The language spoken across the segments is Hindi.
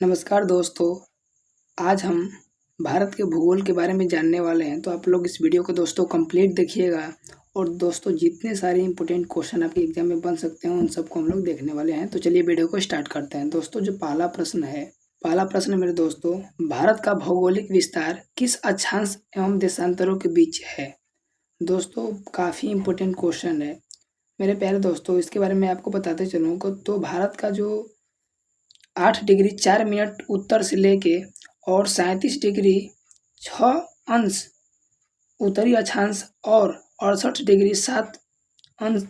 नमस्कार दोस्तों, आज हम भारत के भूगोल के बारे में जानने वाले हैं। तो आप लोग इस वीडियो को दोस्तों कंप्लीट देखिएगा। और दोस्तों जितने सारे इंपॉर्टेंट क्वेश्चन आपके एग्जाम में बन सकते हैं उन सबको हम लोग देखने वाले हैं। तो चलिए वीडियो को स्टार्ट करते हैं। दोस्तों जो पहला प्रश्न मेरे दोस्तों, भारत का भौगोलिक विस्तार किस अक्षांश एवं देशांतरों के बीच है? दोस्तों काफ़ी इंपॉर्टेंट क्वेश्चन है मेरे प्यारे दोस्तों। इसके बारे में आपको बताते चलूँ तो भारत का जो 8 डिग्री 4 मिनट उत्तर से लेके और 37 डिग्री 6 अंश उत्तरी अक्षांश और 68 डिग्री 7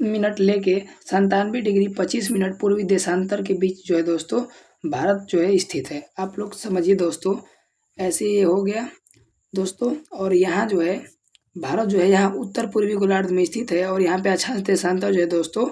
मिनट लेके 97 डिग्री 25 मिनट पूर्वी देशांतर के बीच जो है दोस्तों भारत जो है स्थित है। आप लोग समझिए दोस्तों, ऐसे ये हो गया दोस्तों। और यहाँ जो है भारत जो है यहाँ उत्तर पूर्वी गोलार्ध में स्थित है और यहाँ पे अक्षांश देशांतर जो है दोस्तों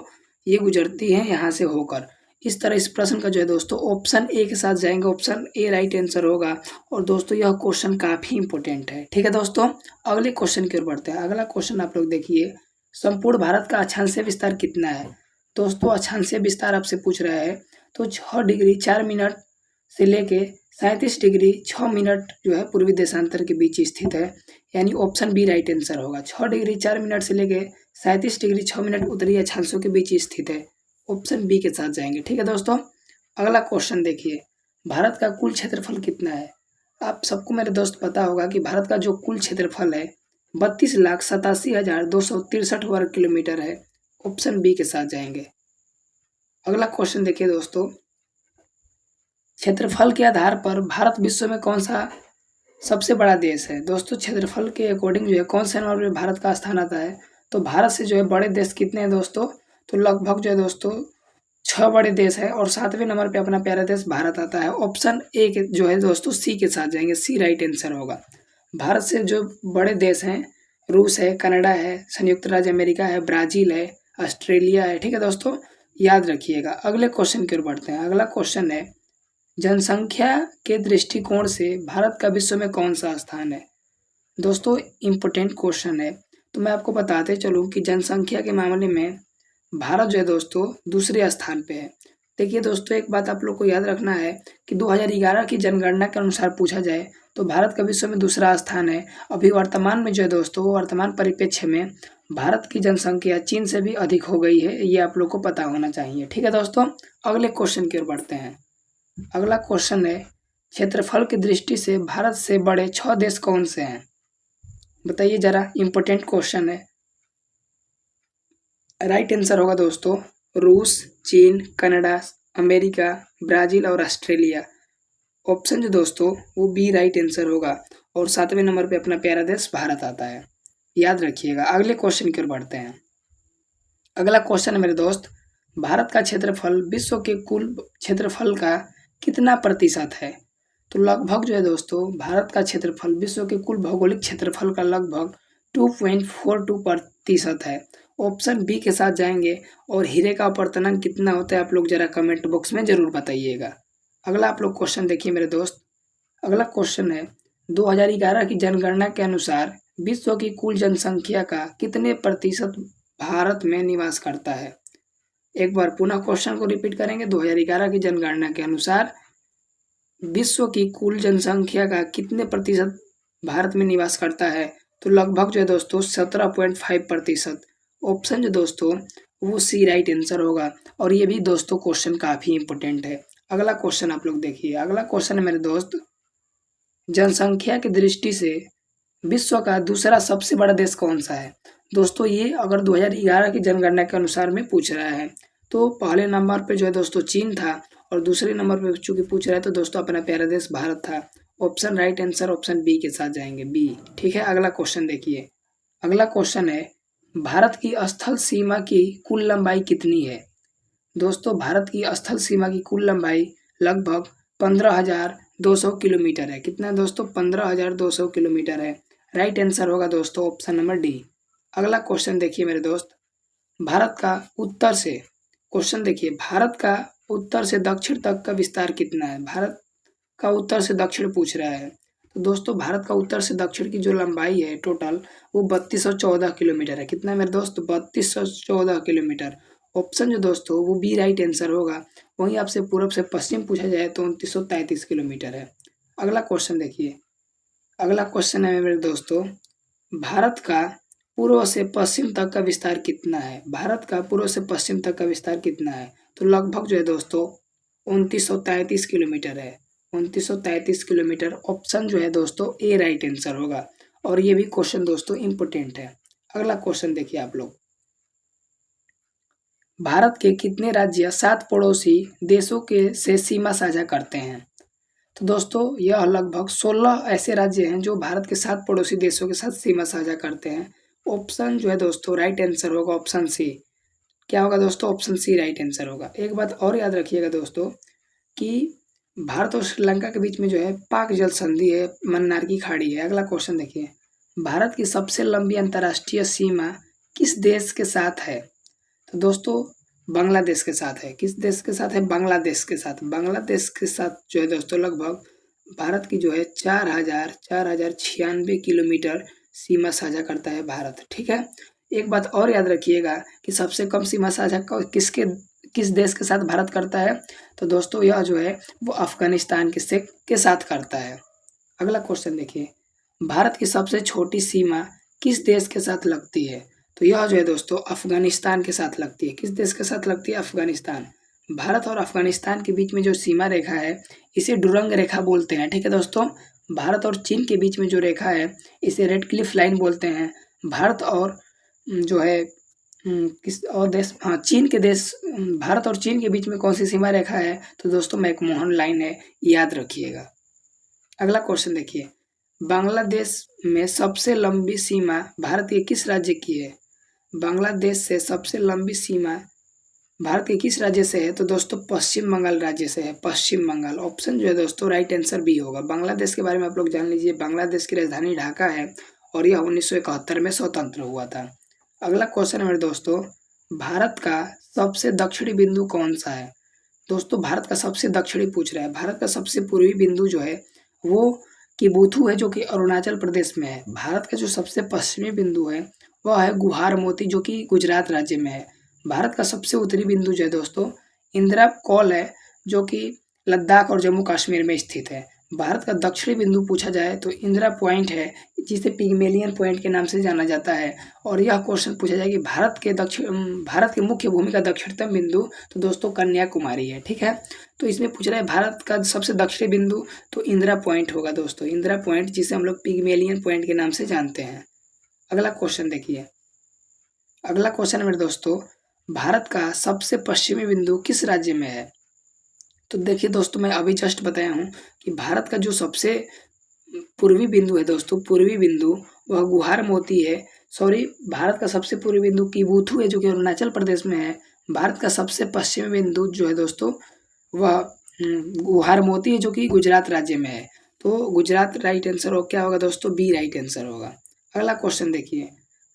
ये गुजरती है यहाँ से होकर। इस तरह इस प्रश्न का जो है दोस्तों ऑप्शन ए के साथ जाएंगे, ऑप्शन ए राइट आंसर होगा। और दोस्तों यह क्वेश्चन काफ़ी इंपॉर्टेंट है। ठीक है दोस्तों, अगले क्वेश्चन की ओर बढ़ते हैं। अगला क्वेश्चन आप लोग देखिए, संपूर्ण भारत का अक्षांशीय विस्तार कितना है? दोस्तों अक्षांशीय विस्तार आपसे पूछ रहा है तो 6 डिग्री 4 मिनट से लेके 37 डिग्री 6 मिनट जो है पूर्वी देशांतर के बीच स्थित है, यानी ऑप्शन बी राइट आंसर होगा। 6 डिग्री 4 मिनट से लेके 37 डिग्री 6 मिनट उत्तरी अक्षांशों के बीच स्थित है, ऑप्शन बी के साथ जाएंगे। ठीक है दोस्तों, अगला क्वेश्चन देखिए, भारत का कुल क्षेत्रफल कितना है? आप सबको मेरे दोस्त पता होगा कि भारत का जो कुल क्षेत्रफल है 32,87,263 वर्ग किलोमीटर है, ऑप्शन बी के साथ जाएंगे। अगला क्वेश्चन देखिए दोस्तों, क्षेत्रफल के आधार पर भारत विश्व में कौन सा सबसे बड़ा देश है? दोस्तों क्षेत्रफल के अकॉर्डिंग जो है कौन से नंबर पे भारत का स्थान आता है? तो भारत से जो है बड़े देश कितने हैं दोस्तों? तो लगभग जो है दोस्तों 6 बड़े देश है और 7वें नंबर पे अपना प्यारा देश भारत आता है। ऑप्शन ए के जो है दोस्तों सी के साथ जाएंगे, सी राइट आंसर होगा। भारत से जो बड़े देश हैं रूस है, कनाडा है, संयुक्त राज्य अमेरिका है, ब्राजील है, ऑस्ट्रेलिया है। ठीक है दोस्तों, याद रखिएगा। अगले क्वेश्चन की ओर बढ़ते हैं। अगला क्वेश्चन है, जनसंख्या के दृष्टिकोण से भारत का विश्व में कौन सा स्थान है? दोस्तों इम्पोर्टेंट क्वेश्चन है, तो मैं आपको बताते चलूँ कि जनसंख्या के मामले में भारत जो है दोस्तों दूसरे स्थान पे है। देखिए दोस्तों, एक बात आप लोग को याद रखना है कि 2011 की जनगणना के अनुसार पूछा जाए तो भारत का विश्व में दूसरा स्थान है। अभी वर्तमान में जो है दोस्तों, वर्तमान परिप्रेक्ष्य में भारत की जनसंख्या चीन से भी अधिक हो गई है, ये आप लोग को पता होना चाहिए। ठीक है दोस्तों, अगले क्वेश्चन की ओर बढ़ते हैं। अगला क्वेश्चन है, क्षेत्रफल की दृष्टि से भारत से बड़े 6 देश कौन से हैं? बताइए जरा, इंपॉर्टेंट क्वेश्चन है। राइट आंसर होगा दोस्तों रूस, चीन, कनाडा, अमेरिका, ब्राजील और ऑस्ट्रेलिया। ऑप्शन जो दोस्तों वो बी राइट आंसर होगा और 7वें नंबर पे अपना प्यारा देश भारत आता है, याद रखिएगा। अगले क्वेश्चन की ओर बढ़ते हैं। अगला क्वेश्चन है मेरे दोस्त, भारत का क्षेत्रफल विश्व के कुल क्षेत्रफल का कितना प्रतिशत है? तो लगभग जो है दोस्तों भारत का क्षेत्रफल विश्व के कुल भौगोलिक क्षेत्रफल का लगभग 2.42% है, ऑप्शन बी के साथ जाएंगे। और हीरे का अपवर्तनांक कितना होता है आप लोग जरा कमेंट बॉक्स में जरूर बताइएगा। अगला आप लोग क्वेश्चन देखिए मेरे दोस्त। अगला क्वेश्चन है, 2011 की जनगणना के अनुसार विश्व की कुल जनसंख्या का कितने प्रतिशत भारत में निवास करता है? एक बार पुनः क्वेश्चन को रिपीट करेंगे। 2011 की जनगणना के अनुसार विश्व की कुल जनसंख्या का कितने प्रतिशत भारत में निवास करता है? तो लगभग जो है दोस्तों 17.5%। ऑप्शन जो दोस्तों वो सी राइट आंसर होगा। और ये भी दोस्तों क्वेश्चन काफ़ी इंपॉर्टेंट है। अगला क्वेश्चन आप लोग देखिए। अगला क्वेश्चन है मेरे दोस्त, जनसंख्या की दृष्टि से विश्व का दूसरा सबसे बड़ा देश कौन सा है? दोस्तों ये अगर 2011 की जनगणना के अनुसार में पूछ रहा है तो पहले नंबर पे जो है दोस्तों चीन था और दूसरे नंबर पे चूंकि पूछ रहा है तो दोस्तों अपना प्यारा देश भारत था। Option right answer option B के साथ जाएंगे, बी। ठीक है, अगला क्वेश्चन देखिए। अगला क्वेश्चन है, भारत की स्थल सीमा की कुल लंबाई कितनी है? दोस्तों भारत की स्थल सीमा की कुल लंबाई लगभग 15,200 किलोमीटर है। कितना है दोस्तों? 15,200 किलोमीटर है। राइट आंसर होगा दोस्तों ऑप्शन नंबर डी। अगला क्वेश्चन देखिए मेरे दोस्त, भारत का उत्तर से क्वेश्चन देखिए, भारत का उत्तर से दक्षिण तक का विस्तार कितना है? भारत का उत्तर से दक्षिण पूछ रहा है तो दोस्तों भारत का उत्तर से दक्षिण की जो लंबाई है टोटल वो 3214 किलोमीटर है। कितना है मेरे दोस्त? 3214 किलोमीटर। ऑप्शन जो दोस्तों वो बी राइट आंसर होगा। वहीं आपसे पूर्व से पश्चिम पूछा जाए तो 2933 किलोमीटर है। अगला क्वेश्चन देखिए, अगला क्वेश्चन है मेरे दोस्तों, भारत का पूर्व से पश्चिम तक का विस्तार कितना है? भारत का पूर्व से पश्चिम तक का विस्तार कितना है? तो लगभग जो है दोस्तों 2933 किलोमीटर है। 2933 किलोमीटर ऑप्शन जो है दोस्तों ए राइट आंसर होगा। और ये भी क्वेश्चन दोस्तों इम्पोर्टेंट है। अगला क्वेश्चन देखिए आप लोग, भारत के कितने राज्य 7 पड़ोसी देशों के से सीमा साझा करते हैं? तो दोस्तों यह लगभग 16 ऐसे राज्य हैं जो भारत के 7 पड़ोसी देशों के साथ सीमा साझा करते हैं। ऑप्शन जो है दोस्तों राइट आंसर होगा ऑप्शन सी। क्या होगा दोस्तों? ऑप्शन सी राइट आंसर होगा। एक बात और याद रखिएगा दोस्तों कि भारत और श्रीलंका के बीच में जो है पाक जल संधि है, मन्नार की खाड़ी है। अगला क्वेश्चन देखिए, भारत की सबसे लंबी अंतर्राष्ट्रीय सीमा किस देश के साथ है? तो दोस्तों बांग्लादेश के साथ है। किस देश के साथ है? बांग्लादेश के साथ। बांग्लादेश के साथ जो है दोस्तों लगभग भारत की जो है 4096 किलोमीटर सीमा साझा करता है भारत। ठीक है, एक बात और याद रखिएगा कि सबसे कम सीमा साझा किस देश के साथ भारत करता है? तो दोस्तों यह जो है वो अफगानिस्तान के साथ करता है। अगला क्वेश्चन देखिए, भारत की सबसे छोटी सीमा किस देश के साथ लगती है? तो यह जो है दोस्तों अफगानिस्तान के साथ लगती है। किस देश के साथ लगती है? अफगानिस्तान। भारत और अफगानिस्तान के बीच में जो सीमा रेखा है इसे डुरंग रेखा बोलते हैं। ठीक है दोस्तों, भारत और चीन के बीच में जो रेखा है इसे रेड क्लिफ लाइन बोलते हैं। भारत और जो है किस और देश, हाँ चीन के देश, भारत और चीन के बीच में कौन सी सीमा रेखा है? तो दोस्तों मैकमोहन लाइन है, याद रखिएगा। अगला क्वेश्चन देखिए, बांग्लादेश में सबसे लंबी सीमा भारत के किस राज्य की है? बांग्लादेश से सबसे लंबी सीमा भारत के किस राज्य से है? तो दोस्तों पश्चिम बंगाल राज्य से है। पश्चिम बंगाल ऑप्शन जो है दोस्तों राइट आंसर बी होगा। बांग्लादेश के बारे में आप लोग जान लीजिए, बांग्लादेश की राजधानी ढाका है और यह 1971 में स्वतंत्र हुआ था। अगला क्वेश्चन है मेरे दोस्तों, भारत का सबसे दक्षिणी बिंदु कौन सा है? दोस्तों भारत का सबसे दक्षिणी पूछ रहा है। भारत का सबसे पूर्वी बिंदु जो है वो किबुथु है जो कि अरुणाचल प्रदेश में है। भारत का जो सबसे पश्चिमी बिंदु है वह है गुहार मोती जो कि गुजरात राज्य में है। भारत का सबसे उत्तरी बिंदु जो है दोस्तों इंदिरा कॉल है जो कि लद्दाख और जम्मू कश्मीर में स्थित है। भारत का दक्षिणी बिंदु पूछा जाए तो इंदिरा पॉइंट है जिसे पिग्मेलियन पॉइंट के नाम से जाना जाता है। और यह क्वेश्चन पूछा जाए कि भारत के मुख्य भूमि का दक्षिणतम बिंदु, तो दोस्तों कन्याकुमारी है। ठीक है, तो इसमें पूछ रहा है भारत का सबसे दक्षिणी बिंदु, तो इंदिरा पॉइंट होगा दोस्तों, इंदिरा पॉइंट जिसे हम लोग पिग्मेलियन पॉइंट के नाम से जानते हैं। अगला क्वेश्चन देखिए, अगला क्वेश्चन मेरे दोस्तों, भारत का सबसे पश्चिमी बिंदु किस राज्य में है? तो देखिए दोस्तों मैं अभी जस्ट बताया हूँ कि भारत का जो सबसे पूर्वी बिंदु है दोस्तों, पूर्वी बिंदु वह गुहार मोती है। सॉरी, भारत का सबसे पूर्वी बिंदु किबुथु है जो कि अरुणाचल प्रदेश में है। भारत का सबसे पश्चिमी बिंदु जो है दोस्तों वह गुहार मोती है जो कि गुजरात राज्य में है। तो गुजरात राइट आंसर हो, क्या होगा दोस्तों? बी राइट आंसर होगा। अगला क्वेश्चन देखिए,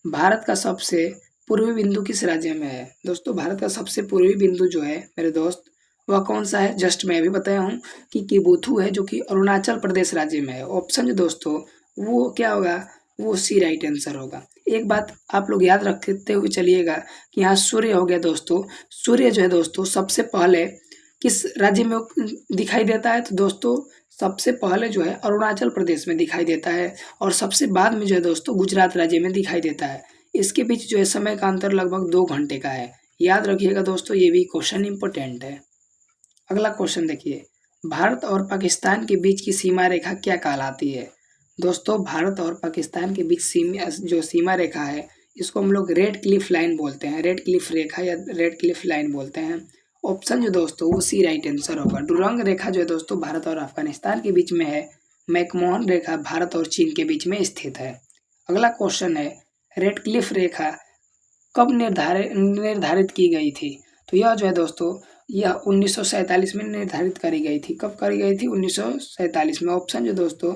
भारत का सबसे पूर्वी बिंदु किस राज्य में है? दोस्तों भारत का सबसे पूर्वी बिंदु जो है मेरे दोस्त वह कौन सा है? जस्ट मैं अभी बताया हूँ कि किबुथु है जो कि अरुणाचल प्रदेश राज्य में है। ऑप्शन जो दोस्तों वो क्या होगा? वो सी राइट आंसर होगा। एक बात आप लोग याद रखते हुए चलिएगा कि यहाँ सूर्य हो गया दोस्तों, सूर्य जो है दोस्तों सबसे पहले किस राज्य में दिखाई देता है? तो दोस्तों सबसे पहले जो है अरुणाचल प्रदेश में दिखाई देता है और सबसे बाद में जो है दोस्तों गुजरात राज्य में दिखाई देता है। इसके बीच जो है समय का अंतर लगभग 2 घंटे का है। याद रखिएगा दोस्तों, ये भी क्वेश्चन इंपॉर्टेंट है। अगला क्वेश्चन देखिए, भारत और पाकिस्तान के बीच की सीमा रेखा क्या कहलाती है? दोस्तों भारत और पाकिस्तान के बीच जो सीमा रेखा है इसको हम लोग रेड क्लिफ लाइन बोलते हैं। रेड क्लिफ रेखा या रेड क्लिफ लाइन बोलते हैं। ऑप्शन जो दोस्तों वो सी राइट आंसर होगा। डुरंग रेखा जो है दोस्तों भारत और अफगानिस्तान के बीच में है। मैकमोहन रेखा भारत और चीन के बीच में स्थित है। अगला क्वेश्चन है, रेड क्लिफ रेखा कब निर्धारित की गई थी? तो यह जो है दोस्तों यह 1947 में निर्धारित करी गई थी। कब करी गई थी? 1947 में। ऑप्शन जो दोस्तों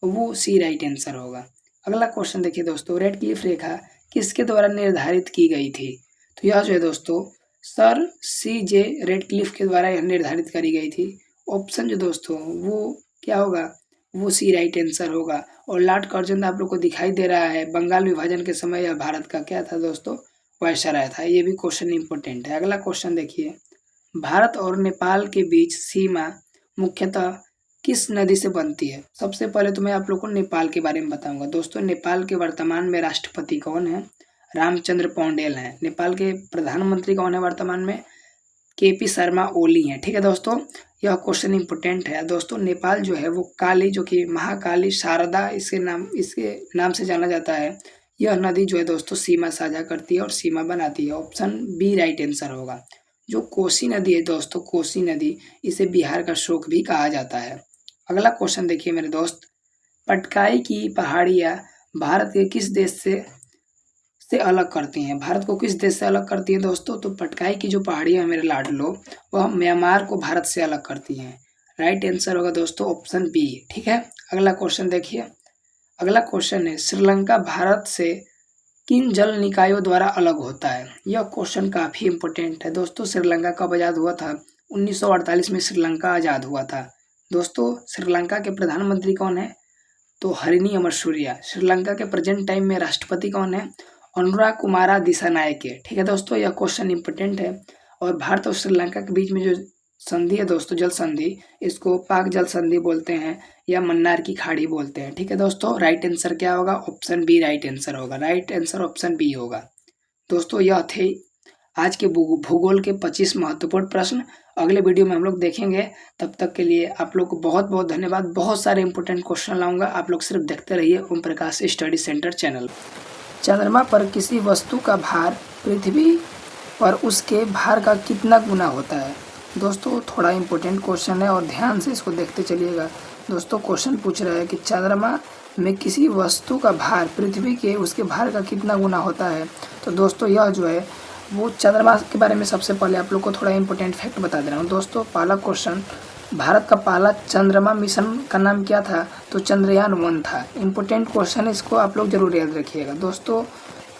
वो सी राइट आंसर होगा। अगला क्वेश्चन देखिए दोस्तों, रेड क्लिफ रेखा किसके द्वारा निर्धारित की गई थी? तो यह जो है दोस्तों सर CJ रेड क्लिफ के द्वारा यह निर्धारित करी गई थी। ऑप्शन जो दोस्तों वो क्या होगा? वो सी राइट आंसर होगा। और लॉर्ड कर्जन आप लोग को दिखाई दे रहा है, बंगाल विभाजन के समय यह भारत का क्या था दोस्तों? वायसराय था। ये भी क्वेश्चन इंपॉर्टेंट है। अगला क्वेश्चन देखिए, भारत और नेपाल के बीच सीमा मुख्यतः किस नदी से बनती है? सबसे पहले तो मैं आप लोग को नेपाल के बारे में बताऊंगा। दोस्तों, नेपाल के वर्तमान में राष्ट्रपति कौन है? रामचंद्र पौडेल हैं। नेपाल के प्रधानमंत्री कौन है वर्तमान में? केपी शर्मा ओली हैं। ठीक है दोस्तों, यह क्वेश्चन इंपोर्टेंट है। दोस्तों, नेपाल जो है वो काली, जो कि महाकाली शारदा इसके नाम से जाना जाता है, यह नदी जो है दोस्तों सीमा साझा करती है और सीमा बनाती है। ऑप्शन बी राइट आंसर होगा। जो कोसी नदी है दोस्तों, कोसी नदी, इसे बिहार का शोक भी कहा जाता है। अगला क्वेश्चन देखिए मेरे दोस्त, पटकाई की पहाड़ियाँ भारत के किस देश से अलग करती हैं? भारत को किस देश से अलग करती है दोस्तों? तो पटकाई की जो पहाड़ियाँ मेरे लाडलो, वह म्यांमार को भारत से अलग करती हैं। राइट आंसर होगा दोस्तों ऑप्शन बी। ठीक है, अगला क्वेश्चन देखिए। अगला क्वेश्चन है, श्रीलंका भारत से किन जल निकायों द्वारा अलग होता है? यह क्वेश्चन काफ़ी इंपोर्टेंट है दोस्तों। श्रीलंका कब आज़ाद हुआ था? 1948 में श्रीलंका आज़ाद हुआ था। दोस्तों, श्रीलंका के प्रधानमंत्री कौन है? तो हरिनी अमरसूरिया। श्रीलंका के प्रेजेंट टाइम में राष्ट्रपति कौन है? अनुराग कुमारा दिसानायके। ठीक है दोस्तों, यह क्वेश्चन इंपोर्टेंट है। और भारत और श्रीलंका के बीच में जो संधि है दोस्तों, जल संधि, इसको पाक जल संधि बोलते हैं या मन्नार की खाड़ी बोलते हैं। ठीक है दोस्तों, राइट आंसर क्या होगा? ऑप्शन बी राइट आंसर होगा। राइट आंसर ऑप्शन बी होगा। दोस्तों, यह थे आज के भूगोल के 25 महत्वपूर्ण प्रश्न। अगले वीडियो में हम लोग देखेंगे। तब तक के लिए आप लोग को बहुत बहुत धन्यवाद। बहुत सारे इंपोर्टेंट क्वेश्चन लाऊंगा, आप लोग सिर्फ देखते रहिए Om Prakash study centre channel. चंद्रमा पर किसी वस्तु का भार पृथ्वी पर उसके भार का कितना गुना होता है? दोस्तों, थोड़ा इंपॉर्टेंट क्वेश्चन है और ध्यान से इसको देखते चलिएगा। दोस्तों, क्वेश्चन पूछ रहा है कि चंद्रमा में किसी वस्तु का भार पृथ्वी के उसके भार का कितना गुना होता है। तो दोस्तों, यह जो है वो चंद्रमा के बारे में सबसे पहले आप लोग को थोड़ा इंपॉर्टेंट फैक्ट बता दे रहा हूँ। दोस्तों, पहला क्वेश्चन, भारत का पहला चंद्रमा मिशन का नाम क्या था? तो चंद्रयान-1 था। इंपॉर्टेंट क्वेश्चन है, इसको आप लोग जरूर याद रखिएगा। दोस्तों,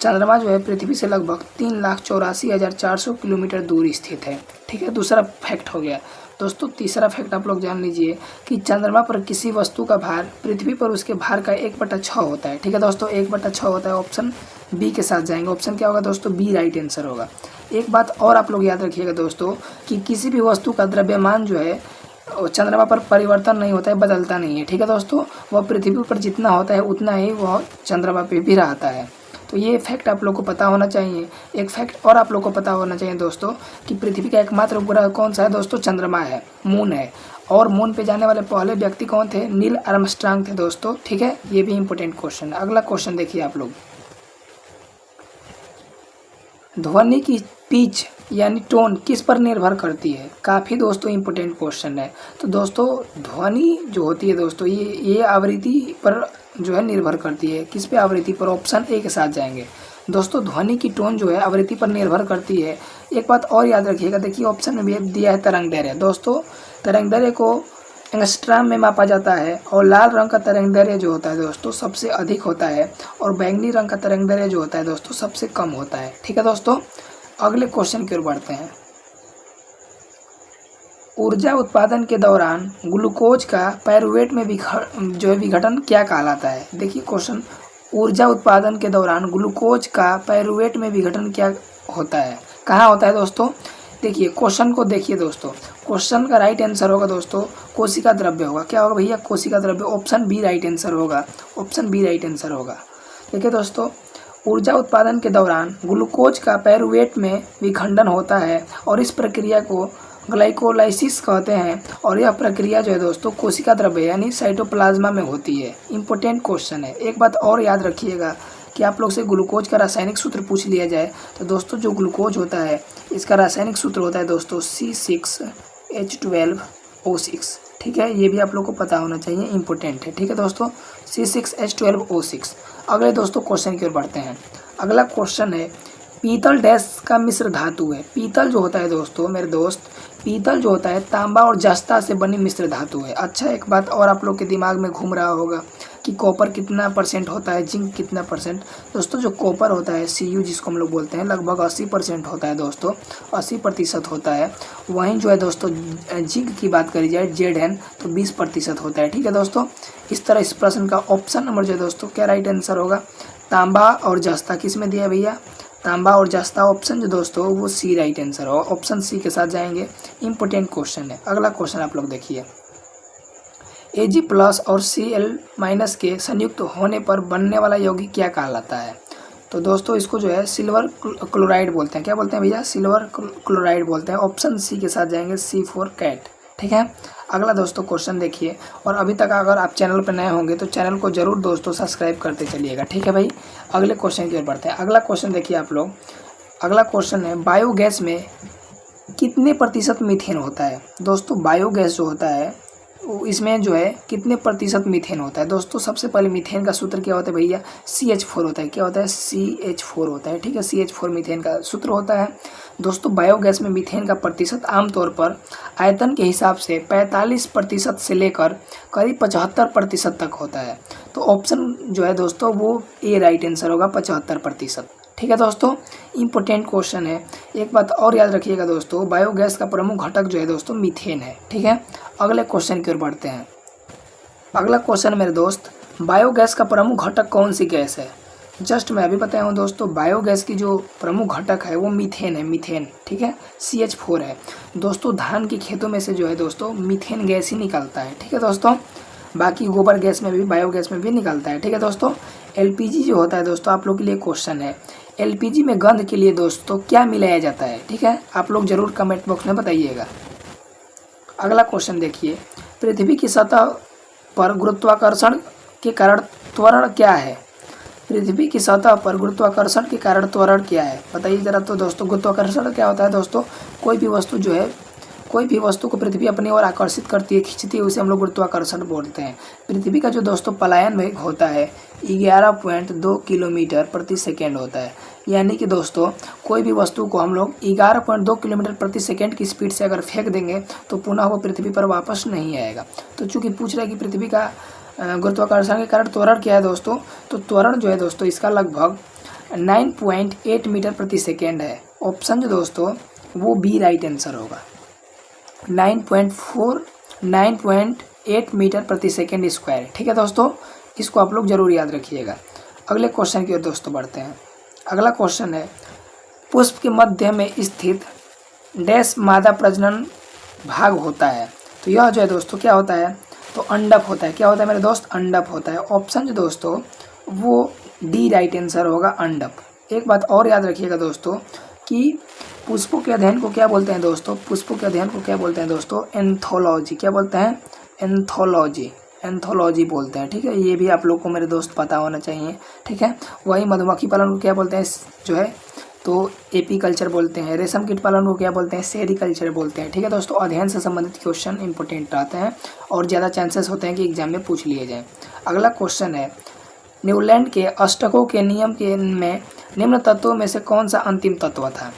चंद्रमा जो है पृथ्वी से लगभग 3,84,400 किलोमीटर दूर स्थित है। ठीक है, दूसरा फैक्ट हो गया। दोस्तों, तीसरा फैक्ट आप लोग जान लीजिए कि चंद्रमा पर किसी वस्तु का भार पृथ्वी पर उसके भार का 1/6 होता है। ठीक है दोस्तों, 1/6 होता है। ऑप्शन बी के साथ जाएंगे। ऑप्शन क्या होगा दोस्तों? बी राइट आंसर होगा। एक बात और आप लोग याद रखिएगा दोस्तों कि किसी भी वस्तु का द्रव्यमान जो है चंद्रमा पर परिवर्तन नहीं होता है, बदलता नहीं है। ठीक है दोस्तों, वह पृथ्वी पर जितना होता है उतना ही वह चंद्रमा पे भी रहता है। तो ये फैक्ट आप लोग को पता होना चाहिए। एक फैक्ट और आप लोग को पता होना चाहिए दोस्तों कि पृथ्वी का एकमात्र उपग्रह कौन सा है दोस्तों? चंद्रमा है, मून है। और मून पे जाने वाले पहले व्यक्ति कौन थे? नील आर्मस्ट्रांग थे दोस्तों। ठीक है, ये भी इंपॉर्टेंट क्वेश्चन है। अगला क्वेश्चन देखिए आप लोग, ध्वनि की पिच यानी टोन किस पर निर्भर करती है? काफ़ी दोस्तों इंपॉर्टेंट क्वेश्चन है। तो दोस्तों, ध्वनि जो होती है दोस्तों, ये आवृत्ति पर जो है निर्भर करती है। किस पे? आवृत्ति पर। ऑप्शन ए के साथ जाएंगे। दोस्तों, ध्वनि की टोन जो है आवृत्ति पर निर्भर करती है। एक बात और याद रखिएगा, देखिए ऑप्शन में भी दिया है तरंग दैर्घ्य। दोस्तों, तरंग दैर्घ्य को एंगस्ट्रॉम में मापा जाता है और लाल रंग का तरंग दैर्घ्य जो होता है दोस्तों सबसे अधिक होता है और बैंगनी रंग का तरंग दैर्घ्य जो होता है दोस्तों सबसे कम होता है। ठीक है दोस्तों, अगले क्वेश्चन की ओर बढ़ते हैं। ऊर्जा उत्पादन के दौरान ग्लूकोज का पायरुवेट में विघटन क्या कहलाता है? देखिए क्वेश्चन, ऊर्जा उत्पादन के दौरान ग्लूकोज का पायरुवेट में विघटन क्या होता है? कहाँ होता है दोस्तों? देखिए क्वेश्चन को देखिए दोस्तों, क्वेश्चन का राइट आंसर होगा दोस्तों कोशिका द्रव्य होगा। क्या होगा भैया? कोशिका द्रव्य। ऑप्शन बी राइट आंसर होगा। ऑप्शन बी राइट आंसर होगा। देखिए दोस्तों, ऊर्जा उत्पादन के दौरान ग्लूकोज का पायरुवेट में विखंडन होता है और इस प्रक्रिया को ग्लाइकोलाइसिस कहते हैं और यह प्रक्रिया जो है दोस्तों कोशिका द्रव्य यानी साइटोप्लाज्मा में होती है। इंपॉर्टेंट क्वेश्चन है। एक बात और याद रखिएगा कि आप लोग से ग्लूकोज का रासायनिक सूत्र पूछ लिया जाए तो दोस्तों जो ग्लूकोज होता है इसका रासायनिक सूत्र होता है दोस्तों C6H12O6। ठीक है, ये भी आप लोग को पता होना चाहिए, इंपॉर्टेंट है। ठीक है दोस्तों, C6H12O6। अगले दोस्तों क्वेश्चन की ओर बढ़ते हैं। अगला क्वेश्चन है, पीतल डैश का मिश्र धातु है। पीतल जो होता है दोस्तों मेरे दोस्त, पीतल जो होता है तांबा और जस्ता से बनी मिश्र धातु है। अच्छा, एक बात और आप लोग के दिमाग में घूम रहा होगा कि कॉपर कितना % होता है, जिंक कितना %। दोस्तों जो कॉपर होता है Cu जिसको हम लोग बोलते हैं लगभग 80% होता है दोस्तों, 80% होता है। वहीं जो है दोस्तों जिंक की बात करी जाए Zn तो 20% होता है। ठीक है दोस्तों, इस तरह इस प्रश्न का ऑप्शन नंबर जो है दोस्तों क्या राइट आंसर होगा? तांबा और जस्ता किस में दिया है भैया? तांबा और जस्ता ऑप्शन जो दोस्तों वो सी राइट आंसर हो, ऑप्शन सी के साथ जाएंगे। इंपॉर्टेंट क्वेश्चन है। अगला क्वेश्चन आप लोग देखिए, Ag प्लस और Cl माइनस के संयुक्त होने पर बनने वाला यौगिक क्या कहलाता है? तो दोस्तों इसको जो है सिल्वर क्लोराइड बोलते हैं। क्या बोलते हैं भैया? सिल्वर क्लोराइड बोलते हैं। ऑप्शन सी के साथ जाएंगे, सी फॉर कैट। ठीक है। अगला दोस्तों क्वेश्चन देखिए, और अभी तक अगर आप चैनल पर नए होंगे तो चैनल को जरूर दोस्तों सब्सक्राइब करते चलिएगा। ठीक है भाई। अगले क्वेश्चन की ओर बढ़ते हैं। अगला क्वेश्चन देखिए आप लोग। अगला क्वेश्चन है, बायोगैस में कितने प्रतिशत मीथेन होता है? दोस्तों बायोगैस जो होता है इसमें जो है कितने प्रतिशत मीथेन होता है? दोस्तों सबसे पहले मीथेन का सूत्र क्या होता है भैया? CH4 होता है। क्या होता है? CH4 होता है। ठीक है, CH4 मीथेन का सूत्र होता है। दोस्तों बायोगैस में मीथेन का प्रतिशत आमतौर पर आयतन के हिसाब से 45% से लेकर करीब 75% तक होता है। तो ऑप्शन जो है दोस्तों वो ए राइट आंसर होगा, 75%। ठीक है दोस्तों, इंपॉर्टेंट क्वेश्चन है। एक बात और याद रखिएगा दोस्तों, बायोगैस का प्रमुख घटक जो है दोस्तों मीथेन है। ठीक है। अगले क्वेश्चन की ओर बढ़ते हैं। अगला क्वेश्चन मेरे दोस्त, बायोगैस का प्रमुख घटक कौन सी गैस है? जस्ट मैं अभी बताया हूँ दोस्तों, बायोगैस की जो प्रमुख घटक है वो मीथेन है, मीथेन। ठीक है, CH4 है। दोस्तों धान के खेतों में से जो है दोस्तों मीथेन गैस ही निकलता है। ठीक है दोस्तों, बाकी गोबर गैस में भी, बायोगैस में भी निकलता है। ठीक है दोस्तों। LPG जो होता है दोस्तों, आप लोग के लिए क्वेश्चन है, LPG में गंध के लिए दोस्तों क्या मिलाया जाता है? ठीक है, आप लोग जरूर कमेंट बॉक्स में बताइएगा। अगला क्वेश्चन देखिए, पृथ्वी की सतह पर गुरुत्वाकर्षण के कारण त्वरण क्या है? पृथ्वी की सतह पर गुरुत्वाकर्षण के कारण त्वरण क्या है? बताइए जरा। तो दोस्तों गुरुत्वाकर्षण क्या होता है दोस्तों? कोई भी वस्तु जो है, कोई भी वस्तु को पृथ्वी अपनी ओर आकर्षित करती है, खींचती है, उसे हम लोग गुरुत्वाकर्षण बोलते हैं। पृथ्वी का जो दोस्तों पलायन वेग होता है 11.2 किलोमीटर प्रति सेकेंड होता है। यानी कि दोस्तों कोई भी वस्तु को हम लोग 11.2 किलोमीटर प्रति सेकेंड की स्पीड से अगर फेंक देंगे तो पुनः वो पृथ्वी पर वापस नहीं आएगा। तो चूंकि पूछ रहा है कि पृथ्वी का गुरुत्वाकर्षण के कारण त्वरण क्या है दोस्तों, तो त्वरण जो है दोस्तों इसका लगभग 9.8 मीटर प्रति सेकेंड है। ऑप्शन जो दोस्तों वो बी राइट आंसर होगा, 9.8 मीटर प्रति सेकेंड स्क्वायर। ठीक है दोस्तों, इसको आप लोग जरूर याद रखिएगा। अगले क्वेश्चन की ओर दोस्तों बढ़ते हैं। अगला क्वेश्चन है, पुष्प के मध्य में स्थित डैश मादा प्रजनन भाग होता है? तो यह जो है दोस्तों क्या होता है? तो अंडक होता है। क्या होता है मेरे दोस्त? अंडक होता है। ऑप्शन जो दोस्तों वो डी राइट आंसर होगा, अंडक। एक बात और याद रखिएगा दोस्तों कि पुष्पों के अध्ययन को क्या बोलते हैं दोस्तों? पुष्पों के अध्ययन को क्या बोलते हैं दोस्तों? एंथोलॉजी। क्या बोलते हैं? एंथोलॉजी, एंथोलॉजी बोलते हैं। ठीक है, ये भी आप लोग को मेरे दोस्त पता होना चाहिए। ठीक है, वही मधुमक्खी पालन को क्या बोलते हैं जो है, तो एपीकल्चर बोलते हैं। रेशम कीट पालन को क्या बोलते हैं? सेरिकल्चर बोलते हैं। ठीक है दोस्तों, अध्ययन से संबंधित क्वेश्चन इंपॉर्टेंट रहते हैं और ज़्यादा चांसेस होते हैं कि एग्जाम में पूछ लिए जाएँ। अगला क्वेश्चन है, न्यूलैंड के अष्टकों के नियम के में निम्न तत्वों में से कौन सा अंतिम तत्व था?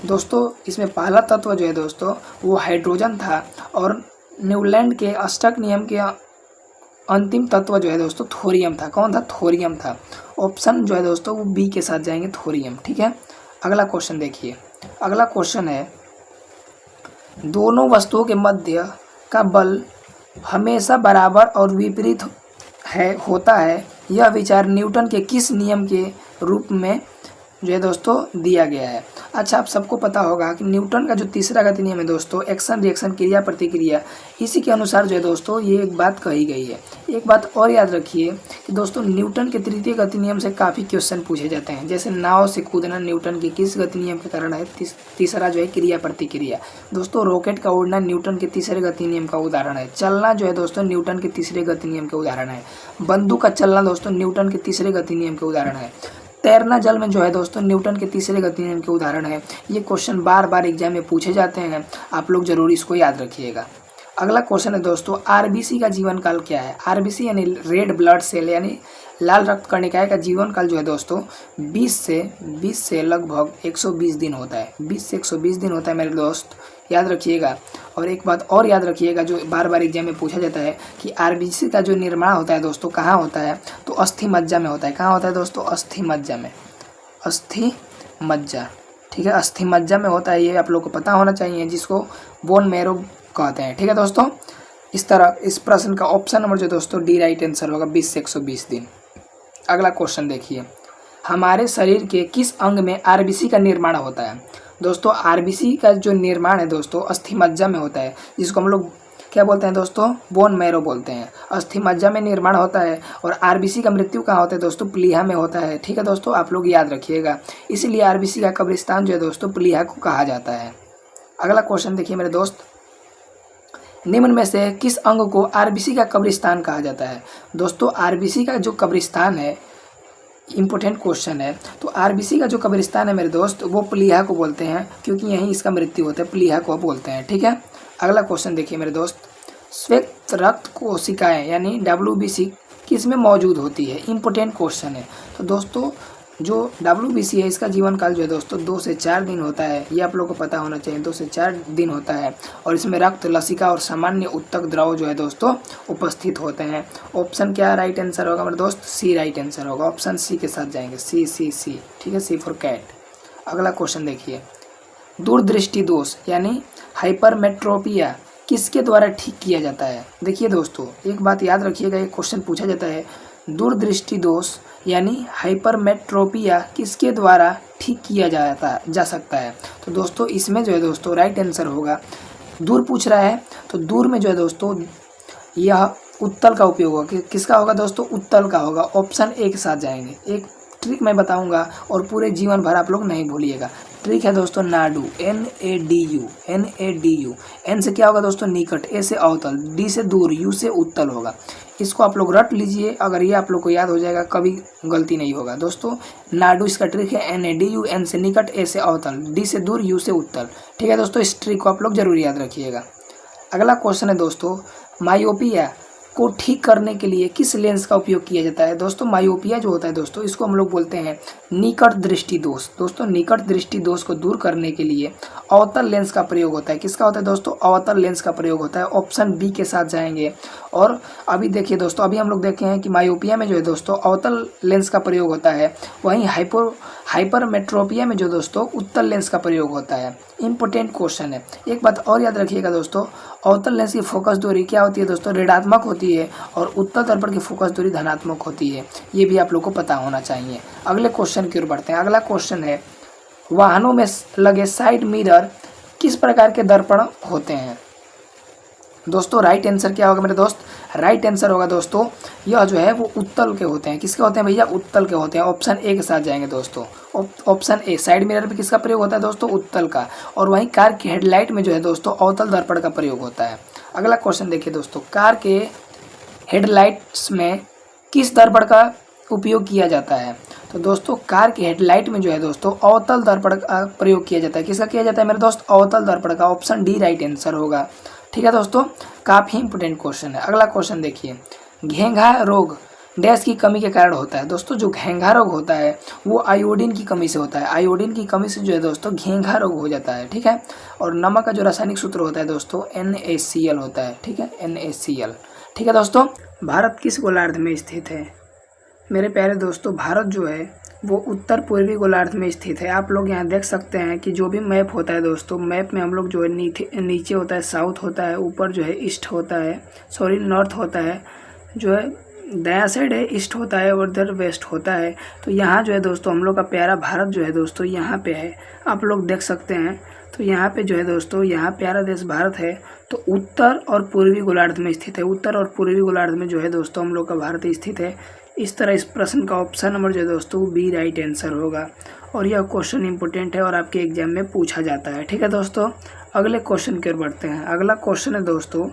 दोस्तों इसमें पहला तत्व जो है दोस्तों वो हाइड्रोजन था, और न्यूलैंड के अष्टक नियम के अंतिम तत्व जो है दोस्तों थोरियम था। कौन था? थोरियम था। ऑप्शन जो है दोस्तों वो बी के साथ जाएंगे, थोरियम। ठीक है। अगला क्वेश्चन देखिए। अगला क्वेश्चन है, दोनों वस्तुओं के मध्य का बल हमेशा बराबर और विपरीत होता है, यह विचार न्यूटन के किस नियम के रूप में जो है दोस्तों दिया गया है? अच्छा, आप सबको पता होगा कि न्यूटन का जो तीसरा गति नियम है दोस्तों, एक्शन रिएक्शन क्रिया प्रतिक्रिया, इसी के अनुसार जो है दोस्तों ये एक बात कही गई है। एक बात और याद रखिए कि दोस्तों न्यूटन के तृतीय गति नियम से काफ़ी क्वेश्चन पूछे जाते हैं। जैसे नाव से कूदना न्यूटन के किस गति नियम के कारण है? तीसरा जो है क्रिया प्रतिक्रिया। दोस्तों रॉकेट का उड़ना न्यूटन के तीसरे गति नियम का उदाहरण है। चलना जो है दोस्तों न्यूटन के तीसरे गति नियम के उदाहरण है। बंदूक का चलना दोस्तों न्यूटन के तीसरे गति नियम के उदाहरण है। तैरना जल में जो है दोस्तों न्यूटन के तीसरे गति नियम के उदाहरण है। ये क्वेश्चन बार बार एग्जाम में पूछे जाते हैं, आप लोग जरूर इसको याद रखिएगा। अगला क्वेश्चन है दोस्तों, आरबीसी का जीवन काल क्या है? आरबीसी यानी रेड ब्लड सेल यानी लाल रक्त कणिकाएं का जीवन काल जो है दोस्तों 20 से लगभग 120 दिन होता है। 20 से 120 दिन होता है मेरे दोस्त, याद रखिएगा। और एक बात और याद रखिएगा जो बार बार एग्जाम में पूछा जाता है कि आरबीसी का जो निर्माण होता है दोस्तों कहाँ होता है? तो अस्थि मज्जा में होता है। कहाँ होता है दोस्तों? अस्थि मज्जा में, अस्थि मज्जा। ठीक है, अस्थि मज्जा में होता है, ये आप लोग को पता होना चाहिए, जिसको बोन मैरो कहते हैं। ठीक है दोस्तों, इस तरह इस प्रश्न का ऑप्शन नंबर जो दोस्तों डी राइट आंसर होगा, 20 से 120 दिन। अगला क्वेश्चन देखिए, हमारे शरीर के किस अंग में आरबीसी का निर्माण होता है? दोस्तों आरबीसी का जो निर्माण है दोस्तों अस्थि मज्जा में होता है, जिसको हम लोग क्या बोलते हैं दोस्तों? बोन मैरो बोलते हैं। अस्थि मज्जा में निर्माण होता है और आरबीसी का मृत्यु कहाँ होता है दोस्तों? प्लीहा में होता है। ठीक है दोस्तों, आप लोग याद रखिएगा। इसलिए आरबीसी का कब्रिस्तान जो है दोस्तों प्लीहा को कहा जाता है। अगला क्वेश्चन देखिए मेरे दोस्त, निम्न में से किस अंग को आरबीसी का कब्रिस्तान कहा जाता है? दोस्तों आरबीसी का जो कब्रिस्तान है, इंपॉर्टेंट क्वेश्चन है, तो आरबीसी का जो कब्रिस्तान है मेरे दोस्त वो प्लीहा को बोलते हैं, क्योंकि यहीं इसका मृत्यु होता है, प्लीहा को बोलते हैं। ठीक है, अगला क्वेश्चन देखिए मेरे दोस्त, श्वेत रक्त कोशिकाएं यानी WBC किस में मौजूद होती है? इंपॉर्टेंट क्वेश्चन है। तो दोस्तों जो WBC है इसका जीवन काल जो है दोस्तों 2 से 4 दिन होता है, ये आप लोगों को पता होना चाहिए। 2 से 4 दिन होता है और इसमें रक्त, लसिका और सामान्य उत्तक द्रव जो है दोस्तों उपस्थित होते हैं। ऑप्शन क्या राइट आंसर होगा मेरे दोस्त? सी राइट आंसर होगा। ऑप्शन सी के साथ जाएंगे, सी। ठीक है, सी फॉर कैट। अगला क्वेश्चन देखिए, दूरदृष्टि दोष यानी हाइपरमेट्रोपिया किसके द्वारा ठीक किया जाता है? देखिए दोस्तों एक बात याद रखिएगा, एक क्वेश्चन पूछा जाता है, दूरदृष्टि दोष यानी हाइपरमेट्रोपिया किसके द्वारा ठीक किया जा सकता है? तो दोस्तों इसमें जो है दोस्तों राइट आंसर होगा, दूर पूछ रहा है तो दूर में जो है दोस्तों यह उत्तल का उपयोग होगा। किसका होगा दोस्तों? उत्तल का होगा। ऑप्शन ए के साथ जाएंगे। एक ट्रिक मैं बताऊंगा और पूरे जीवन भर आप लोग नहीं भूलिएगा। ट्रिक है दोस्तों नाडू, NADU। एन से क्या होगा दोस्तों? निकट, ए से अवतल, डी से दूर, यू से उत्तल होगा। इसको आप लोग रट लीजिए, अगर ये आप लोग को याद हो जाएगा कभी गलती नहीं होगा। दोस्तों नाडू इसका ट्रिक है NADU, एन से निकट, ए से अवतल, डी से दूर, यू से उत्तल। ठीक है दोस्तों, इस ट्रिक को आप लोग जरूर याद रखिएगा। अगला क्वेश्चन है दोस्तों, मायोपिया को ठीक करने के लिए किस लेंस का उपयोग किया जाता है? दोस्तों मायोपिया जो होता है दोस्तों इसको हम लोग बोलते हैं निकट दृष्टि दोष। दोस्तों निकट दृष्टि दोष को दूर करने के लिए अवतल लेंस का प्रयोग होता है। किसका होता है दोस्तों? अवतल लेंस का प्रयोग होता है। ऑप्शन बी के साथ जाएंगे। और अभी देखिए दोस्तों, अभी हम लोग देखे हैं कि मायोपिया में जो है दोस्तों अवतल लेंस का प्रयोग होता है, वहीं हाइपरमेट्रोपिया में जो दोस्तों उत्तल लेंस का प्रयोग होता है। इंपॉर्टेंट क्वेश्चन है। एक बात और याद रखिएगा दोस्तों, अवतल लेंस की फोकस दूरी क्या होती है दोस्तों? ऋणात्मक होती है और उत्तल दर्पण की फोकस दूरी धनात्मक होती है। ये भी आप लोग को पता होना चाहिए। अगले क्वेश्चन की ओर बढ़ते हैं। अगला क्वेश्चन है, वाहनों में लगे साइड मिरर किस प्रकार के दर्पण होते हैं? दोस्तों राइट आंसर क्या होगा मेरे दोस्त? राइट आंसर होगा दोस्तों यह जो है वो उत्तल के होते हैं। किसके होते हैं भैया? उत्तल के होते हैं। ऑप्शन ए के साथ जाएंगे दोस्तों। ऑप्शन ए, साइड मिरर पे किसका प्रयोग होता है दोस्तों? उत्तल का। और वहीं कार की हेडलाइट में जो है दोस्तों अवतल दर्पण का प्रयोग होता है। अगला क्वेश्चन देखिए दोस्तों, कार के हेडलाइट्स में किस दर्पण का उपयोग किया जाता है? तो दोस्तों कार की हेडलाइट में जो है दोस्तों अवतल दर्पण का प्रयोग किया जाता है। किसका किया जाता है मेरे दोस्त? अवतल दर्पण का। ऑप्शन डी राइट आंसर होगा। ठीक है दोस्तों, काफी इंपोर्टेंट क्वेश्चन है। अगला क्वेश्चन देखिए, घेंघा रोग डैश की कमी के कारण होता है? दोस्तों जो घेंघा रोग होता है वो आयोडीन की कमी से होता है। आयोडीन की कमी से जो है दोस्तों घेंघा रोग हो जाता है। ठीक है, और नमक का जो रासायनिक सूत्र होता है दोस्तों NaCl होता है। ठीक है, NaCl। ठीक है दोस्तों, भारत किस गोलार्ध में स्थित है? मेरे प्यारे दोस्तों भारत जो है वो उत्तर पूर्वी गोलार्ध में स्थित है। आप लोग यहाँ देख सकते हैं कि जो भी मैप होता है दोस्तों, मैप में हम लोग जो है नीचे होता है साउथ होता है, ऊपर जो है ईस्ट होता है, सॉरी नॉर्थ होता है, जो है दायां साइड है ईस्ट होता है और इधर वेस्ट होता है। तो यहाँ जो है दोस्तों हम लोग का प्यारा भारत जो है दोस्तों यहाँ पे है, आप लोग देख सकते हैं। तो यहाँ पे जो है दोस्तों यहाँ प्यारा देश भारत है, तो उत्तर और पूर्वी गोलार्ध में स्थित है। उत्तर और पूर्वी गोलार्ध में जो है दोस्तों हम लोग का भारत स्थित है। इस तरह इस प्रश्न का ऑप्शन नंबर जो है दोस्तों बी राइट आंसर होगा। और यह क्वेश्चन इंपॉर्टेंट है और आपके एग्जाम में पूछा जाता है। ठीक है दोस्तों, अगले क्वेश्चन की ओर बढ़ते हैं। अगला क्वेश्चन है दोस्तों,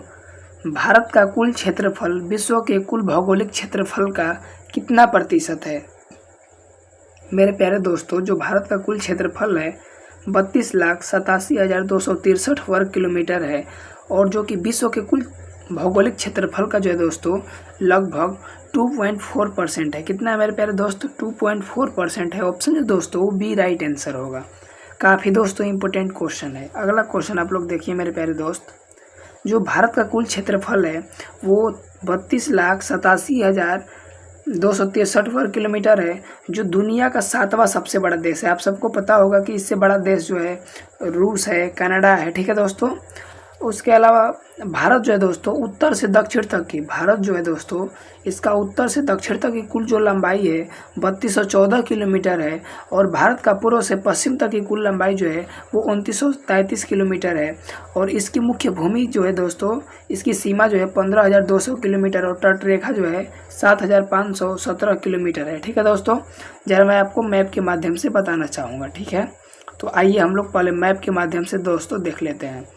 भारत का कुल क्षेत्रफल विश्व के कुल भौगोलिक क्षेत्रफल का कितना प्रतिशत है? मेरे प्यारे दोस्तों जो भारत का कुल क्षेत्रफल है 32,87,263 वर्ग किलोमीटर है, और जो कि विश्व के कुल भौगोलिक क्षेत्रफल का जो है दोस्तों लगभग 2.4% है। कितना है मेरे प्यारे दोस्तों? 2.4% है। ऑप्शन जो दोस्तों वो बी राइट आंसर होगा। काफ़ी दोस्तों इंपॉर्टेंट क्वेश्चन है। अगला क्वेश्चन आप लोग देखिए मेरे प्यारे दोस्त, जो भारत का कुल क्षेत्रफल है वो 32,87,263 वर्ग किलोमीटर है, जो दुनिया का 7वां सबसे बड़ा देश है। आप सबको पता होगा कि इससे बड़ा देश जो है रूस है, कनाडा है। ठीक है दोस्तों, उसके अलावा भारत जो है दोस्तों उत्तर से दक्षिण तक की, भारत जो है दोस्तों इसका उत्तर से दक्षिण तक की कुल जो लंबाई है 3214 किलोमीटर है। और भारत का पूर्व से पश्चिम तक की कुल लंबाई जो है वो 2933 किलोमीटर है। और इसकी मुख्य भूमि जो है दोस्तों, इसकी सीमा जो है 15,200 किलोमीटर और तट रेखा जो है 7,517 किलोमीटर है। ठीक है दोस्तों, जरा मैं आपको मैप के माध्यम से बताना चाहूँगा। ठीक है, तो आइए हम लोग पहले मैप के माध्यम से दोस्तों देख लेते हैं।